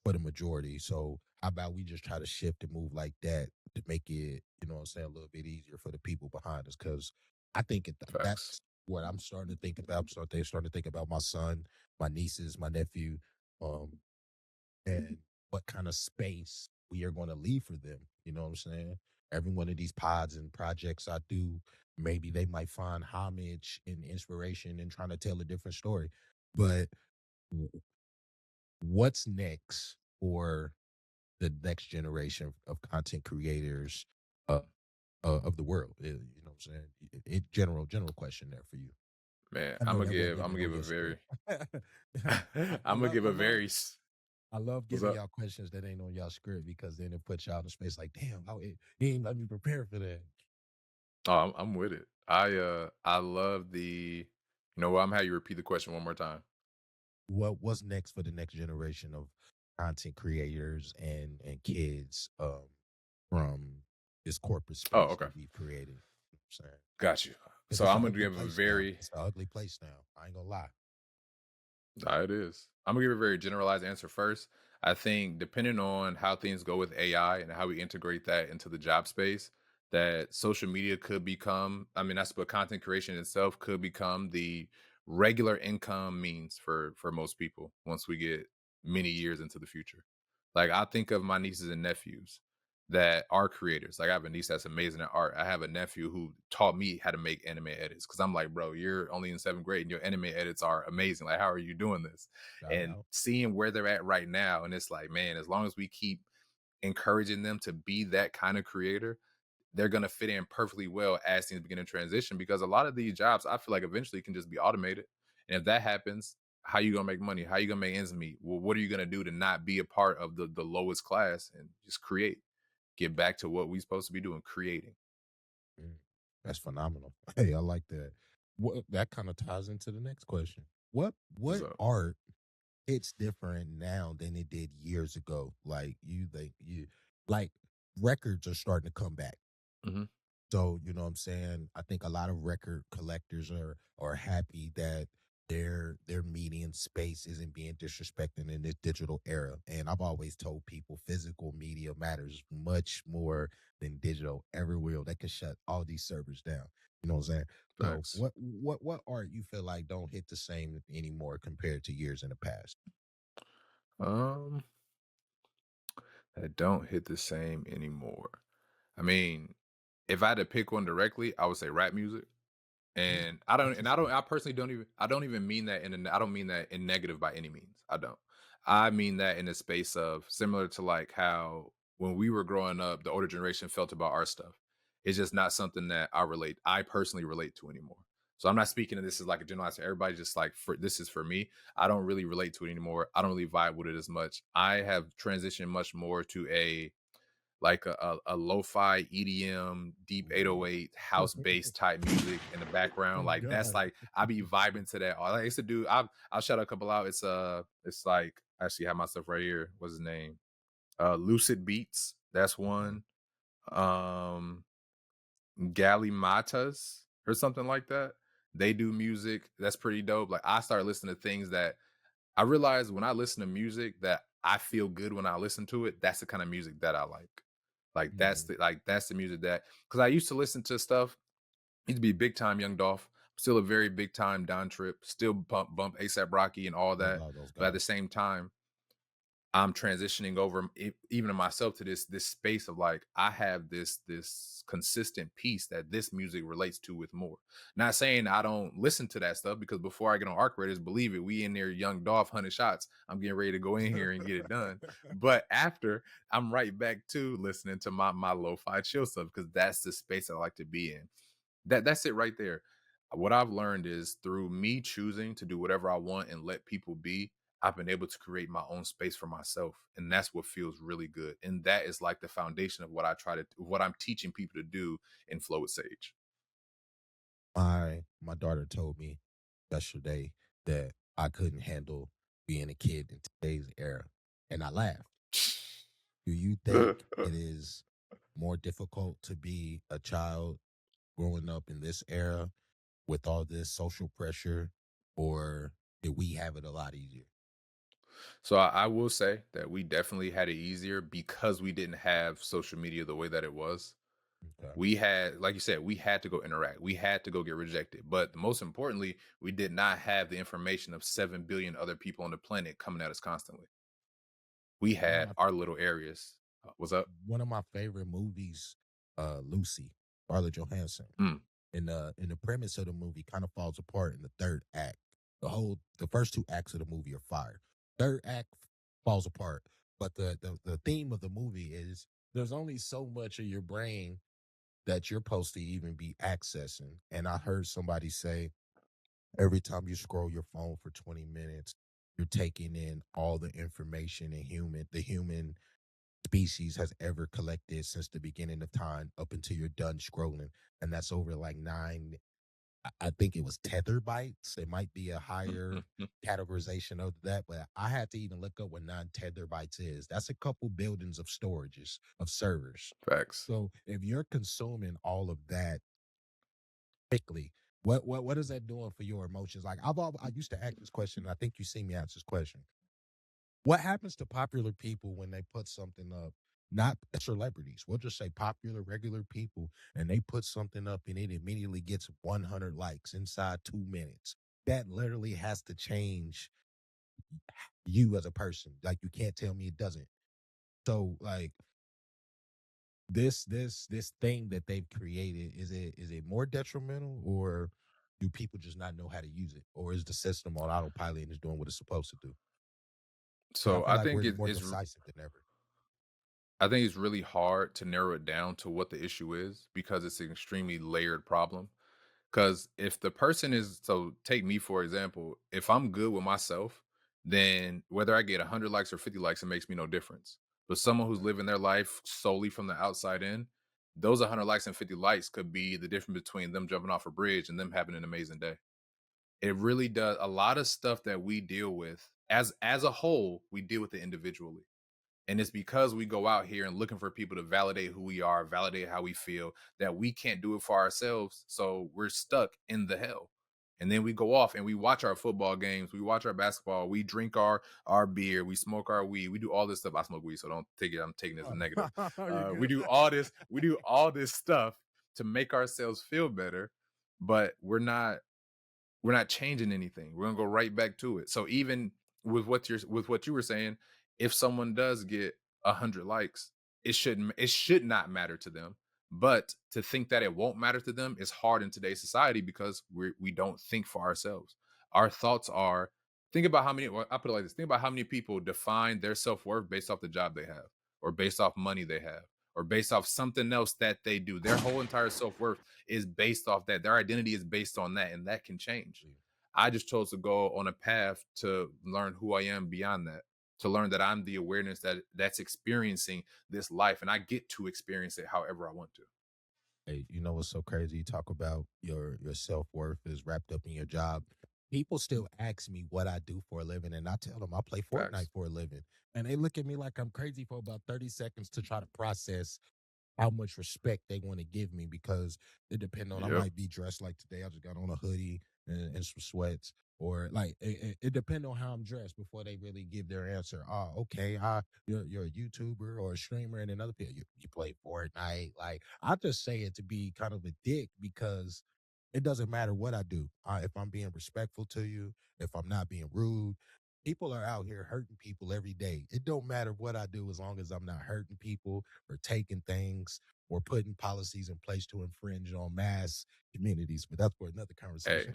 for the majority. So how about we just try to shift and move like that to make it, you know what I'm saying, a little bit easier for the people behind us? Because I think Facts. that's what I'm starting to think about. Starting to think about my son, my nieces, my nephew, um, and what kind of space we are going to leave for them. You know what I'm saying? Every one of these pods and projects I do, maybe they might find homage and inspiration in trying to tell a different story. But what's next for the next generation of content creators uh, of the world? You know what I'm saying? General question there for you. Man, I know that wasn't I'm even gonna on give a your very script. I, I I'm gonna love, give I a love, very I love what's giving up? y'all questions that ain't on y'all script because then it puts y'all in a space like, damn, he ain't let me prepare for that. Oh, I'm with it. I love the, you know what, I'm how you repeat the question one more time. What's next for the next generation of content creators and kids from this corporate Oh, space okay. that we've created? You know what I'm saying? Got you. 'Cause So it's I'm an gonna ugly give a place now. very, It's an ugly place now. I ain't gonna lie. it is. I'm gonna give a very generalized answer first. I think depending on how things go with AI and how we integrate that into the job space, that social media could become, I mean, that's what content creation itself could become the regular income means for most people once we get many years into the future. Like I think of my nieces and nephews that are creators. Like I have a niece that's amazing at art. I have a nephew who taught me how to make anime edits because I'm like, bro, you're only in seventh grade and your anime edits are amazing. Like, how are you doing this? Shout And out. seeing where they're at right now, and it's like, man, as long as we keep encouraging them to be that kind of creator, they're going to fit in perfectly well as things begin to transition, because a lot of these jobs I feel like eventually can just be automated. And if that happens, how you gonna make money? How you gonna make ends meet? Well, what are you gonna do to not be a part of the lowest class and just create? Get back to what we supposed to be doing, creating. Mm, that's phenomenal. Hey, I like that. What that kind of ties into the next question. What's What up? art hits different now than it did years ago? Like you think you like records are starting to come back. Hmm. So, you know what I'm saying? I think a lot of record collectors are happy that their median space isn't being disrespected in this digital era. And I've always told people physical media matters much more than digital. Every will they can shut all these servers down. You know what I'm saying? So Facts. what art you feel like don't hit the same anymore compared to years in the past? Um, that don't hit the same anymore. I mean, if I had to pick one directly, I would say rap music. Mm, And interesting. I personally don't even mean that I don't mean that in negative by any means. I don't. I mean that in the space of similar to like how when we were growing up, the older generation felt about our stuff. It's just not something that I personally relate to anymore. So I'm not speaking of this as like a generalized to everybody, just like for this is for me. I don't really relate to it anymore. I don't really vibe with it as much. I have transitioned much more to a like a lo-fi EDM, deep Ooh. 808 house bass type music in the background. Oh Like that's God. like I be vibing to that. I used to do. I'll shout a couple out. It's like I actually have my stuff right here. What's his name? Lucid Beats. That's Okay. one. Um, Gally Matas or something like that. They do music that's pretty dope. Like I started listening to things that I realize when I listen to music that I feel good when I listen to it. That's the kind of music that I like. Mhm. That's the music that, because I used to listen to stuff. Used to be big time Young Dolph. Still a very big time Don Trip. Still bump ASAP Rocky and all Love that. all those But at the guys. same time, I'm transitioning over even to myself to this space of like I have this consistent piece that this music relates to with more. Not saying I don't listen to that stuff, because before I get on Arc Raiders, believe it, we in there Young Dolph 100 shots. I'm getting ready to go in here and get it done. But after, I'm right back to listening to my lo-fi chill stuff because that's the space I like to be in. That's it right there. What I've learned is through me choosing to do whatever I want and let people be, I've been able to create my own space for myself. And that's what feels really good. And that is like the foundation of what I'm teaching people to do in Flow with Sage. My daughter told me yesterday that I couldn't handle being a kid in today's era, and I laughed. Do you think it is more difficult to be a child growing up in this era with all this social pressure, or did we have it a lot easier? So I will say that we definitely had it easier because we didn't have social media the way that it was. Okay. We had, like you said, we had to go interact. We had to go get rejected. But most importantly, we did not have the information of 7 billion other people on the planet coming at us constantly. We One of had my our little areas. What's up? one of my favorite movies, Lucy, Scarlett Johansson. Mm. And the premise of the movie kind of falls apart in the third act. The first two acts of the movie are fire. Third act falls apart, but the theme of the movie is there's only so much of your brain that you're supposed to even be accessing. And I heard somebody say every time you scroll your phone for 20 minutes, you're taking in all the information the human species has ever collected since the beginning of time up until you're done scrolling. And that's over like I think it was tether bytes. It might be a higher categorization of that, but I had to even look up what non-tether bytes is. That's a couple buildings of storages of servers. Facts. So if you're consuming all of that quickly, what is that doing for your emotions? Like I used to ask this question, and I think you see me ask this question. What happens to popular people when they put something up not celebrities. We'll just say popular, regular people, and they put something up and it immediately gets 100 likes inside 2 minutes. That literally has to change you as a person. Like you can't tell me it doesn't. So like this thing that they've created, is it more detrimental, or do people just not know how to use it, or is the system on autopilot and is doing what it's supposed to do? Because I So feel like we're more it's decisive than ever. I think it's really hard to narrow it down to what the issue is because it's an extremely layered problem. Because if the person is, so take me for example, if I'm good with myself, then whether I get 100 likes or 50 likes, it makes me no difference. But someone who's Right. living their life solely from the outside in, those 100 likes and 50 likes could be the difference between them jumping off a bridge and them having an amazing day. It really does. A lot of stuff that we deal with as a whole, we deal with it individually. And it's because we go out here and looking for people to validate who we are, validate how we feel, that we can't do it for ourselves. So we're stuck in the hell. And then we go off and we watch our football games, we watch our basketball, we drink our beer, we smoke our weed, we do all this stuff. I smoke weed, so don't take it. I'm taking this as a negative. You're We good. do all this, we do all this stuff to make ourselves feel better, but we're not changing anything. We're gonna go right back to it. So even with what you were saying, if someone does get 100 likes, it should not matter to them. But to think that it won't matter to them is hard in today's society because we don't think for ourselves. Our thoughts are, think about how many. Well, I put it like this: think about how many people define their self worth based off the job they have, or based off money they have, or based off something else that they do. Their whole entire self worth is based off that. Their identity is based on that, and that can change. I just chose to go on a path to learn who I am beyond that, to learn that I'm the awareness that's experiencing this life, and I get to experience it however I want to. Hey, you know what's so crazy? You talk about your self-worth is wrapped up in your job. People still ask me what I do for a living, and I tell them I play Fortnite Facts. for a living. And they look at me like I'm crazy for about 30 seconds to try to process how much respect they want to give me, because it depends on, I Yep. might be dressed like today. I just got on a hoodie and some sweats, or like it depends on how I'm dressed before they really give their answer. Oh, okay, you're a YouTuber or a streamer, and another people you play Fortnite. Like I just say it to be kind of a dick, because it doesn't matter what I do. If I'm being respectful to you, if I'm not being rude, people are out here hurting people every day. It don't matter what I do as long as I'm not hurting people or taking things or putting policies in place to infringe on mass communities. But that's for another Hey, conversation.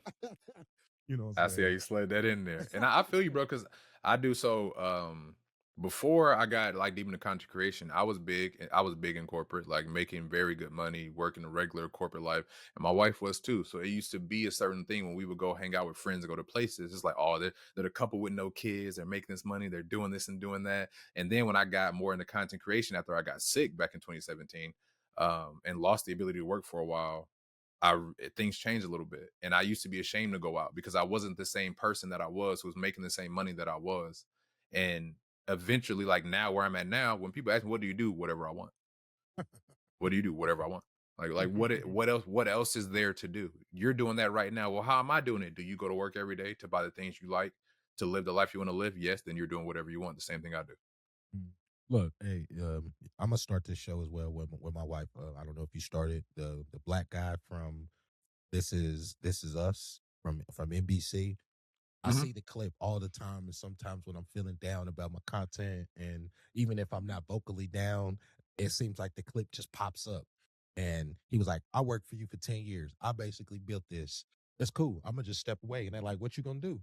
You know what I I'm see how saying? you slid that in there. And I feel you, bro, because I do so before I got like deep into content creation, I was big in corporate, like making very good money, working a regular corporate life. And my wife was too. So it used to be a certain thing when we would go hang out with friends and go to places. It's like, oh, they're a couple with no kids, they're making this money, they're doing this and doing that. And then when I got more into content creation after I got sick back in 2017, and lost the ability to work for a while, things changed a little bit, and I used to be ashamed to go out because I wasn't the same person that I was who was making the same money that I was. And eventually, like now where I'm at now, when people ask me, "What do you do?" Whatever I want. What do you do? Whatever I want. What else is there to do? You're doing that right now. Well, how am I doing it? Do you go to work every day to buy the things you like, to live the life you want to live? Yes, then you're doing whatever you want. The same thing I do. Mm. Look, hey, I'm gonna start this show as well with my wife. I don't know if you started the black guy from This Is Us from NBC. I Mhm. see the clip all the time, and sometimes when I'm feeling down about my content, and even if I'm not vocally down, it seems like the clip just pops up. And he was like, "I worked for you for 10 years. I basically built this. That's cool. I'm gonna just step away." And they're like, "What you gonna do?"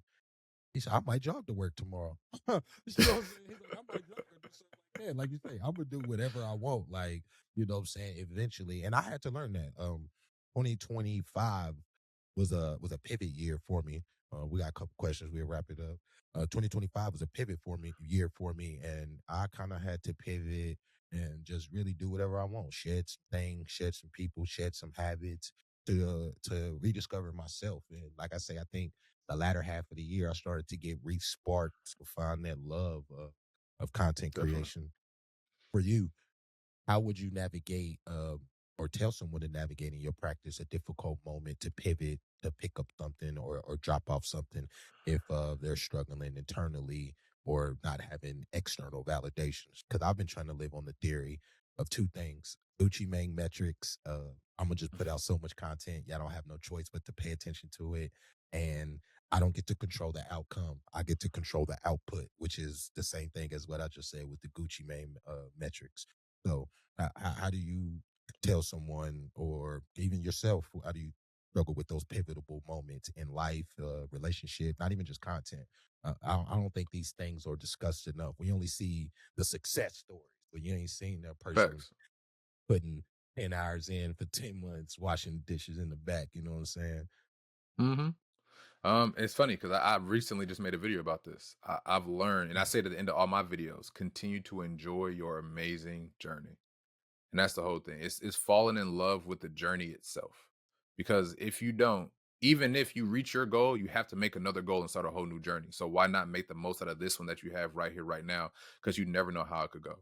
He said, "I might jog to work tomorrow." You know what I'm saying? He's like, "I might jog or do something like that." Like you say, I'm gonna do whatever I want. Like, you know what I'm saying? Eventually. And I had to learn that. 2025 was a pivot year for me. We got a couple questions. We'll wrap it up. 2025 was a pivot for me year for me, and I kind of had to pivot and just really do whatever I want. Shed some things, shed some people, shed some habits to rediscover myself. And like I say, I think the latter half of the year, I started to get re-sparked to find that love of content Definitely. creation. For you, how would you navigate, or tell someone to navigate in your practice a difficult moment to pivot, to pick up something or drop off something if they're struggling internally or not having external validations. Because I've been trying to live on the theory of two things: Gucci Mane metrics. I'm gonna just put out so much content. Y'all don't have no choice but to pay attention to it, and I don't get to control the outcome. I get to control the output, which is the same thing as what I just said with the Gucci Mane metrics. So, how do you tell someone, or even yourself, how do you struggle with those pivotal moments in life, relationship, not even just content? I don't think these things are discussed enough. We only see the success stories, but you ain't seen that person Facts. putting 10 hours in for 10 months, washing dishes in the back. You know what I'm saying? Hmm. It's funny because I recently just made a video about this. I've learned, and I say it at the end of all my videos, continue to enjoy your amazing journey. And that's the whole thing. It's falling in love with the journey itself. Because if you don't, even if you reach your goal, you have to make another goal and start a whole new journey. So why not make the most out of this one that you have right here, right now? Because you never know how it could go.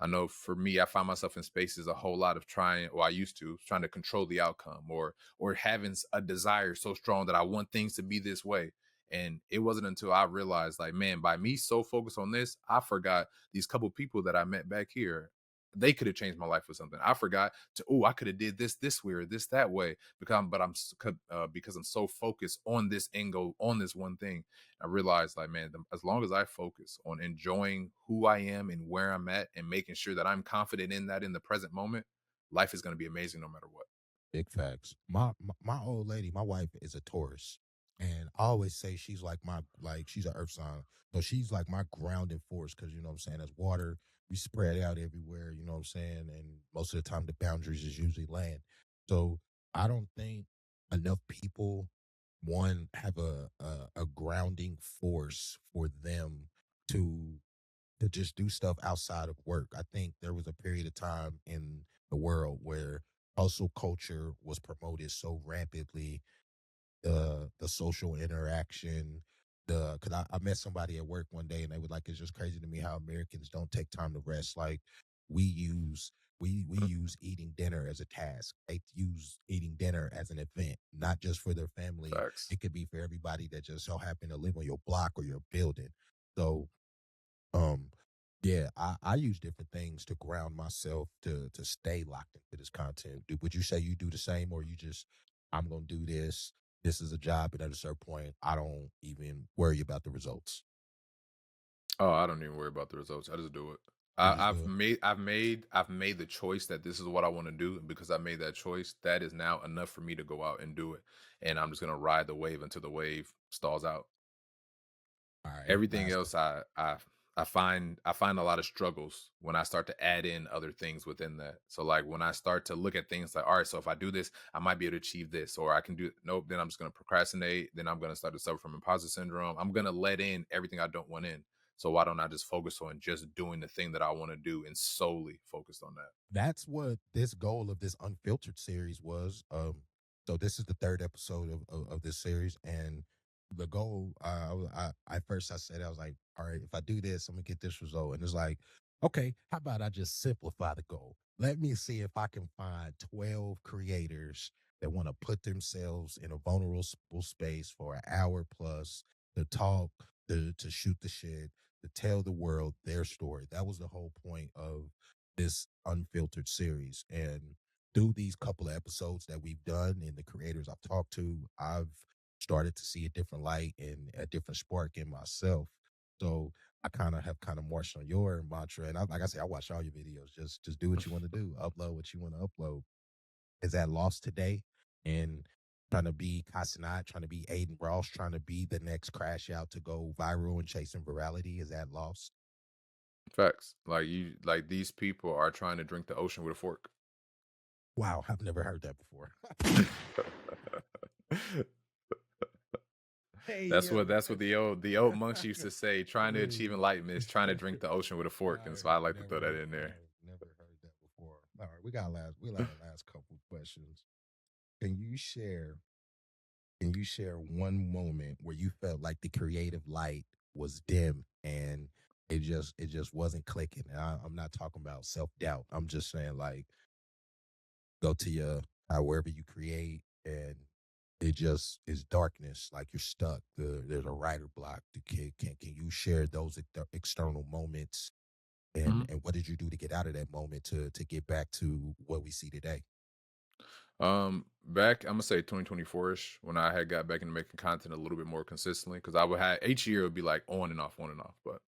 I know for me, I find myself in spaces a whole lot of trying, or I used to trying to control the outcome, or having a desire so strong that I want things to be this way. And it wasn't until I realized, like, man, by me so focused on this, I forgot these couple people that I met back here. They could have changed my life with something. I forgot to, oh, I could have did this way or this that way because I'm so focused on this end goal, on this one thing. I realized, like, man, as long as I focus on enjoying who I am and where I'm at and making sure that I'm confident in that in the present moment, life is going to be amazing no matter what. Big facts. My old lady, my wife is a Taurus, and I always say she's like she's an Earth sign, so she's like my grounding force. Because you know what I'm saying, as water, we spread out everywhere. You know what I'm saying, and most of the time the boundaries is usually land. So I don't think enough people, one, have a grounding force for them to just do stuff outside of work. I think there was a period of time in the world where hustle culture was promoted so rapidly, the social interaction, the because I met somebody at work one day and they were like, it's just crazy to me how Americans don't take time to rest. Like we use we Mm, use eating dinner as a task. They use eating dinner as an event, not just for their family. facts. It could be for everybody that just so happen to live on your block or your building. So um, yeah, I use different things to ground myself to stay locked into this content. Would you say you do the same, or you just I'm gonna do this? This is a job, and at a certain point, I don't even worry about the results. Oh, I don't even worry about the results. I just do it. You just I've do it. made the choice that this is what I want to do, and because I made that choice, that is now enough for me to go out and do it. And I'm just gonna ride the wave until the wave stalls out. All right, Everything last. else, I find a lot of struggles when I start to add in other things within that. So like when I start to look at things like, all right, so if I do this, I might be able to achieve this, or I can do nope. Then I'm just gonna procrastinate. Then I'm gonna start to suffer from imposter syndrome. I'm gonna let in everything I don't want in. So why don't I just focus on just doing the thing that I want to do and solely focused on that? That's what this goal of this Unfiltered series was. So this is the third episode of this series, and the goal, I first I said I was like, all right, if I do this, I'm gonna get this result, and it's like, okay, how about I just simplify the goal? Let me see if I can find 12 creators that want to put themselves in a vulnerable space for an hour plus to talk, to shoot the shit, to tell the world their story. That was the whole point of this Unfiltered series. And through these couple of episodes that we've done and the creators I've talked to, I've started to see a different light and a different spark in myself. So I kind of marched on your mantra. And like I say, I watch all your videos. Just do what you want to do. Upload what you want to upload. Is that lost today? And trying to be Casanat, trying to be Aiden Ross, trying to be the next crash out to go viral and chasing virality. Is that lost? Facts. Like these people are trying to drink the ocean with a fork. Wow, I've never heard that before. Hey, yo. That's what the old monks used to say. Trying to achieve Hey. enlightenment is trying to drink the ocean with a fork, and so I like to throw that in there. Never heard that before. All right, we got our last couple questions. Can you share can you share one moment where you felt like the creative light was dim and it just wasn't clicking? And I'm not talking about self-doubt. I'm just saying like go to your wherever you create and it just is darkness, like you're stuck. There's a writer block. The kid can you share those external moments, Mhm. and what did you do to get out of that moment to get back to what we see today? Back I'm gonna say 2024ish when I had got back into making content a little bit more consistently because I would have each year it would be like on and off, on and off. But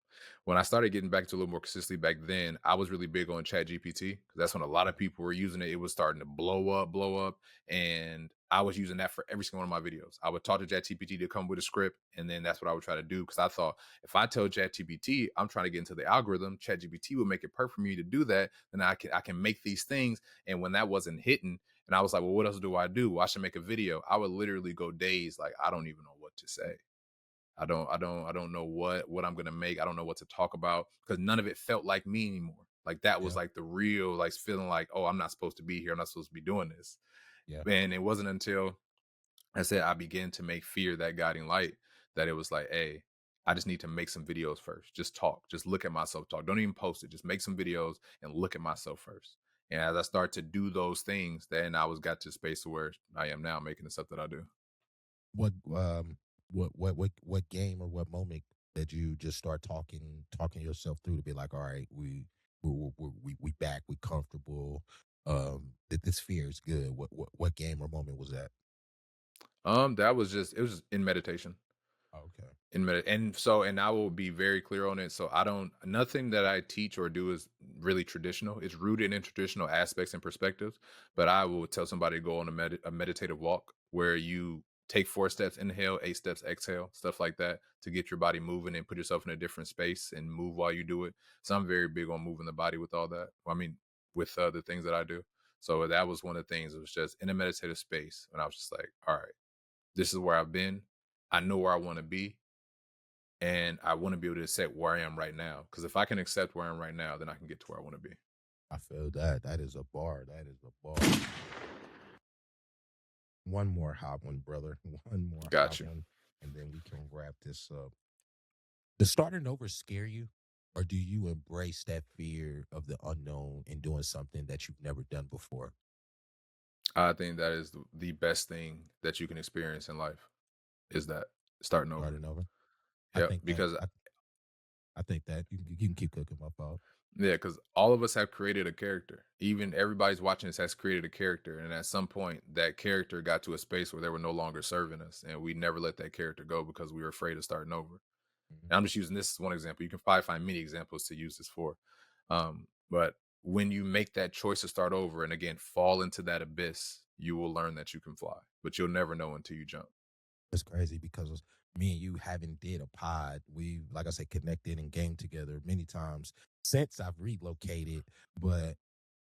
when I started getting back to a little more consistently back then, I was really big on Chat GPT because that's when a lot of people were using it. It was starting to blow up, and I was using that for every single one of my videos. I would talk to Chat GPT to come with a script, and then that's what I would try to do because I thought if I tell Chat GPT I'm trying to get into the algorithm, Chat GPT will make it perfect for me to do that. Then I can make these things, and when that wasn't hitting and I was like, well, what else do I do? Well, I should make a video. I would literally go days like I don't even know what to say. I don't know what I'm gonna make. I don't know what to talk about because none of it felt like me anymore. Like that was Yeah, like the real like feeling like, oh, I'm not supposed to be here. I'm not supposed to be doing this. yeah. And it wasn't until I said I began to make fear that guiding light that it was like, hey, I just need to make some videos first. Just talk. Just look at myself talk. Don't even post it. Just make some videos and look at myself first. And as I start to do those things, then I was got to a space where I am now making the stuff that I do. What what game or what moment did you just start talking yourself through to be like, all right, we back, we comfortable. That this fear is good. What game or moment was that? That was just it was just in meditation. Okay. And I will be very clear on it. So I don't nothing that I teach or do is really traditional. It's rooted in traditional aspects and perspectives. But I will tell somebody to go on a meditative walk where you take 4 steps inhale, 8 steps exhale, stuff like that to get your body moving and put yourself in a different space and move while you do it. So I'm very big on moving the body with all that. I mean, with the things that I do. So that was one of the things. It was just in a meditative space, and I was just like, all right, this is where I've been. I know where I want to be and I want to be able to accept where I am right now. Because if I can accept where I am right now, then I can get to where I want to be. I feel that. That is a bar. That is a bar. One more hot one, brother. One more Got hot you. one, and then we can wrap this up. Does starting over scare you? Or do you embrace that fear of the unknown and doing something that you've never done before? I think that is the best thing that you can experience in life is that starting over. Starting over? I Yep. think that Because I think that you can keep cooking, my fault. yeah, because all of us have created a character. Even everybody's watching this has created a character. And at some point, that character got to a space where they were no longer serving us. And we never let that character go because we were afraid of starting over. Mhm. And I'm just using this as one example. You can probably find many examples to use this for. But when you make that choice to start over and again fall into that abyss, you will learn that you can fly, but you'll never know until you jump. It's crazy because me and you haven't did a pod. We, like I said, connected and game together many times since I've relocated, but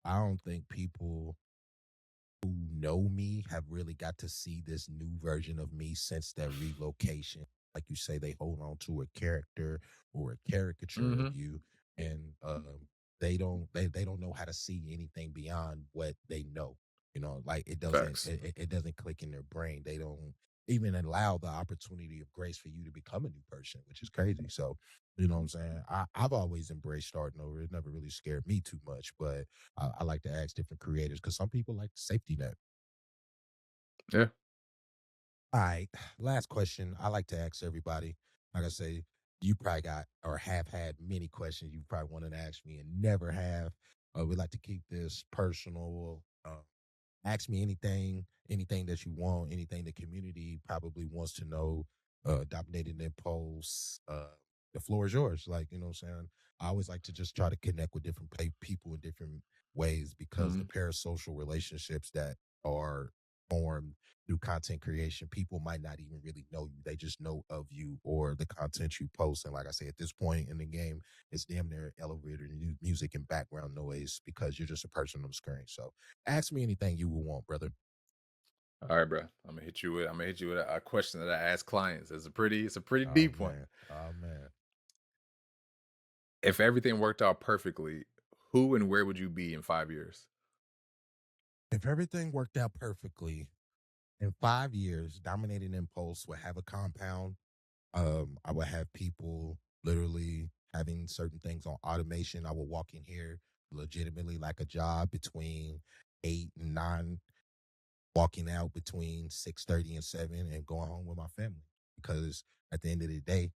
I don't think people who know me have really got to see this new version of me since that relocation. Like you say, they hold on to a character or a caricature of Hmm. you, and they don't know how to see anything beyond what they know. You know, like Facts. it doesn't click in their brain. They don't even allow the opportunity of grace for you to become a new person, which is crazy. So, you know what I'm saying? I've always embraced starting over. It never really scared me too much, but I like to ask different creators because some people like the safety net. Yeah. All right, last question. I like to ask everybody. Like I say, you probably got or have had many questions you probably wanted to ask me and never have. We like to keep this personal. Ask me anything that you want, anything the community probably wants to know. Dominating their posts. The floor is yours. Like, you know what I'm saying? I always like to just try to connect with different people in different ways because the Hmm. parasocial relationships that are formed through content creation, people might not even really know you. They just know of you or the content you post. And like I say, at this point in the game, it's damn near elevator music and background noise because you're just a person on the screen. So ask me anything you would want, brother. All right, bro. I'm gonna hit you with a question that I ask clients. It's a pretty Oh deep one. man. Oh man. If everything worked out perfectly, who and where would you be in 5 years? If everything worked out perfectly in 5 years, Dominating Impulse would have a compound. I would have people literally having certain things on automation. I would walk in here legitimately like a job between 8 and 9 walking out between 6:30 and 7 and going home with my family. Because at the end of the day,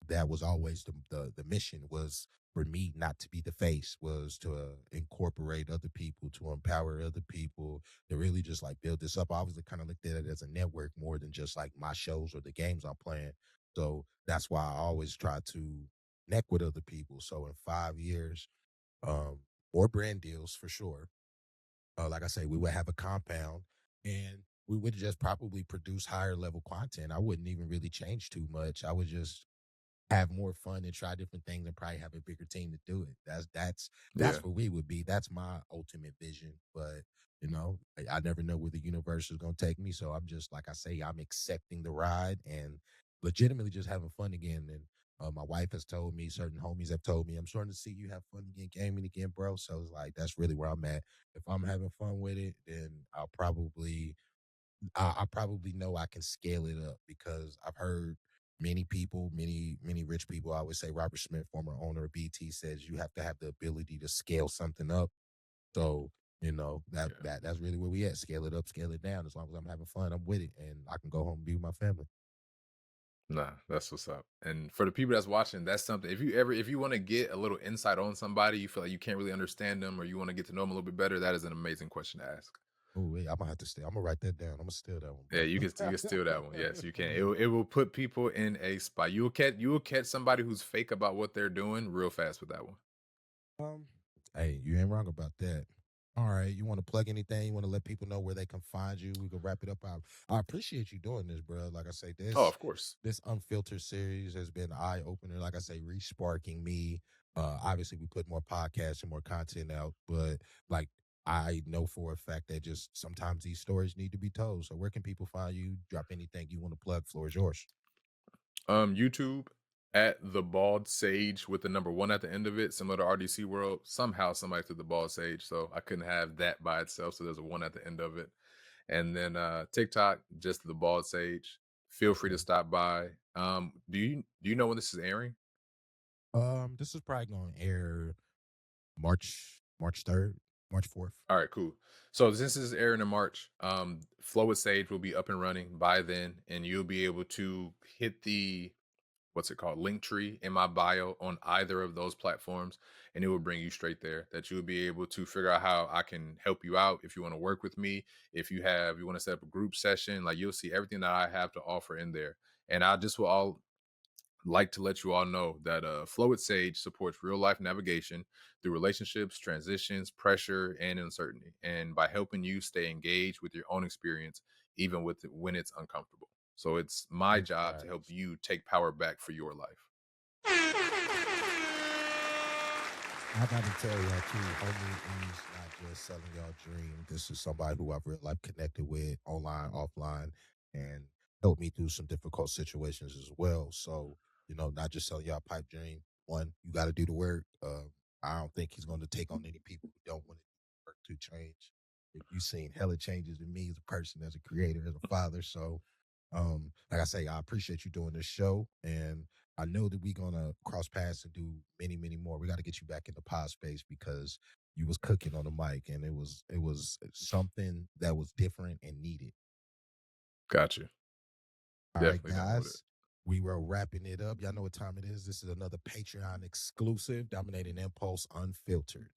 that was always the mission was for me not to be the face, was to incorporate other people, to empower other people, to really just like build this up. I obviously kind of looked at it as a network more than just like my shows or the games I'm playing. So that's why I always try to connect with other people. So in 5 years, more brand deals for sure. Like I say, we would have a compound and we would just probably produce higher level content. I wouldn't even really change too much. I would just have more fun and try different things and probably have a bigger team to do it. That's Yeah. where we would be. That's my ultimate vision. But I never know where the universe is gonna take me. So I'm just like I say, I'm accepting the ride and legitimately just having fun again. And my wife has told me, certain homies have told me, I'm starting to see you have fun again, gaming again, bro. So it's like that's really where I'm at. If I'm having fun with it, then I probably know I can scale it up because I've heard many people, many rich people. I would say Robert Smith, former owner of BT, says you have to have the ability to scale something up. So Yeah. that's really where we at. Scale it up, scale it down. As long as I'm having fun, I'm with it, and I can go home and be with my family. Nah, that's what's up. And for the people that's watching, that's something. If you want to get a little insight on somebody, you feel like you can't really understand them, or you want to get to know them a little bit better, that is an amazing question to ask. Oh wait, I'm gonna have to stay. I'm gonna write that down. I'm gonna steal that one, Yeah, bro. you can steal that one. Yes, you can. It will put people in a spot. You will catch somebody who's fake about what they're doing real fast with that one. Um, hey, you ain't wrong about that. All right, you want to plug anything? You want to let people know where they can find you? We can wrap it up. I appreciate you doing this, bro. Like I say, Oh, this of course. this unfiltered series has been eye opener. Like I say, resparking me. Obviously, we put more podcasts and more content out, but like I know for a fact that just sometimes these stories need to be told. So, where can people find you? Drop anything you want to plug. Floor is yours. YouTube at the bald sage with the number one at the end of it, similar to RDC World. Somehow somebody took the bald sage, so I couldn't have that by itself. So there's a one at the end of it. And then TikTok, just the bald sage. Feel free to Okay. stop by. Do you know when this is airing? This is probably going to air March 3rd, March 4th. All right, cool. So since this is airing in March, Flow with Sage will be up and running by then, and you'll be able to hit the what's it called link tree in my bio on either of those platforms, and it will bring you straight there. That you'll be able to figure out how I can help you out if you want to work with me, if you want to set up a group session. Like you'll see everything that I have to offer in there, and I just will all like to let you all know that Flow with Sage supports real life navigation through relationships, transitions, pressure, and uncertainty, and by helping you stay engaged with your own experience, even with when it's uncomfortable. So it's my Big job to help facts. you take power back for your life. I gotta tell y'all too, homie is not just selling y'all dream. This is somebody who I've real life connected with online, offline, and helped me through some difficult situations as well. So, not just selling y'all pipe dream. One, you gotta do the work. I don't think he's gonna take on any people who don't want to work to change. You've seen hella changes in me as a person, as a creator, as a father. So like I say, I appreciate you doing this show, and I know that we're gonna cross paths and do many, many more. We got to get you back in the pod space because you was cooking on the mic, and it was something that was different and needed. Gotcha. All right, Definitely down with it. guys, we were wrapping it up. Y'all know what time it is. This is another Patreon exclusive, Dominating Impulse Unfiltered.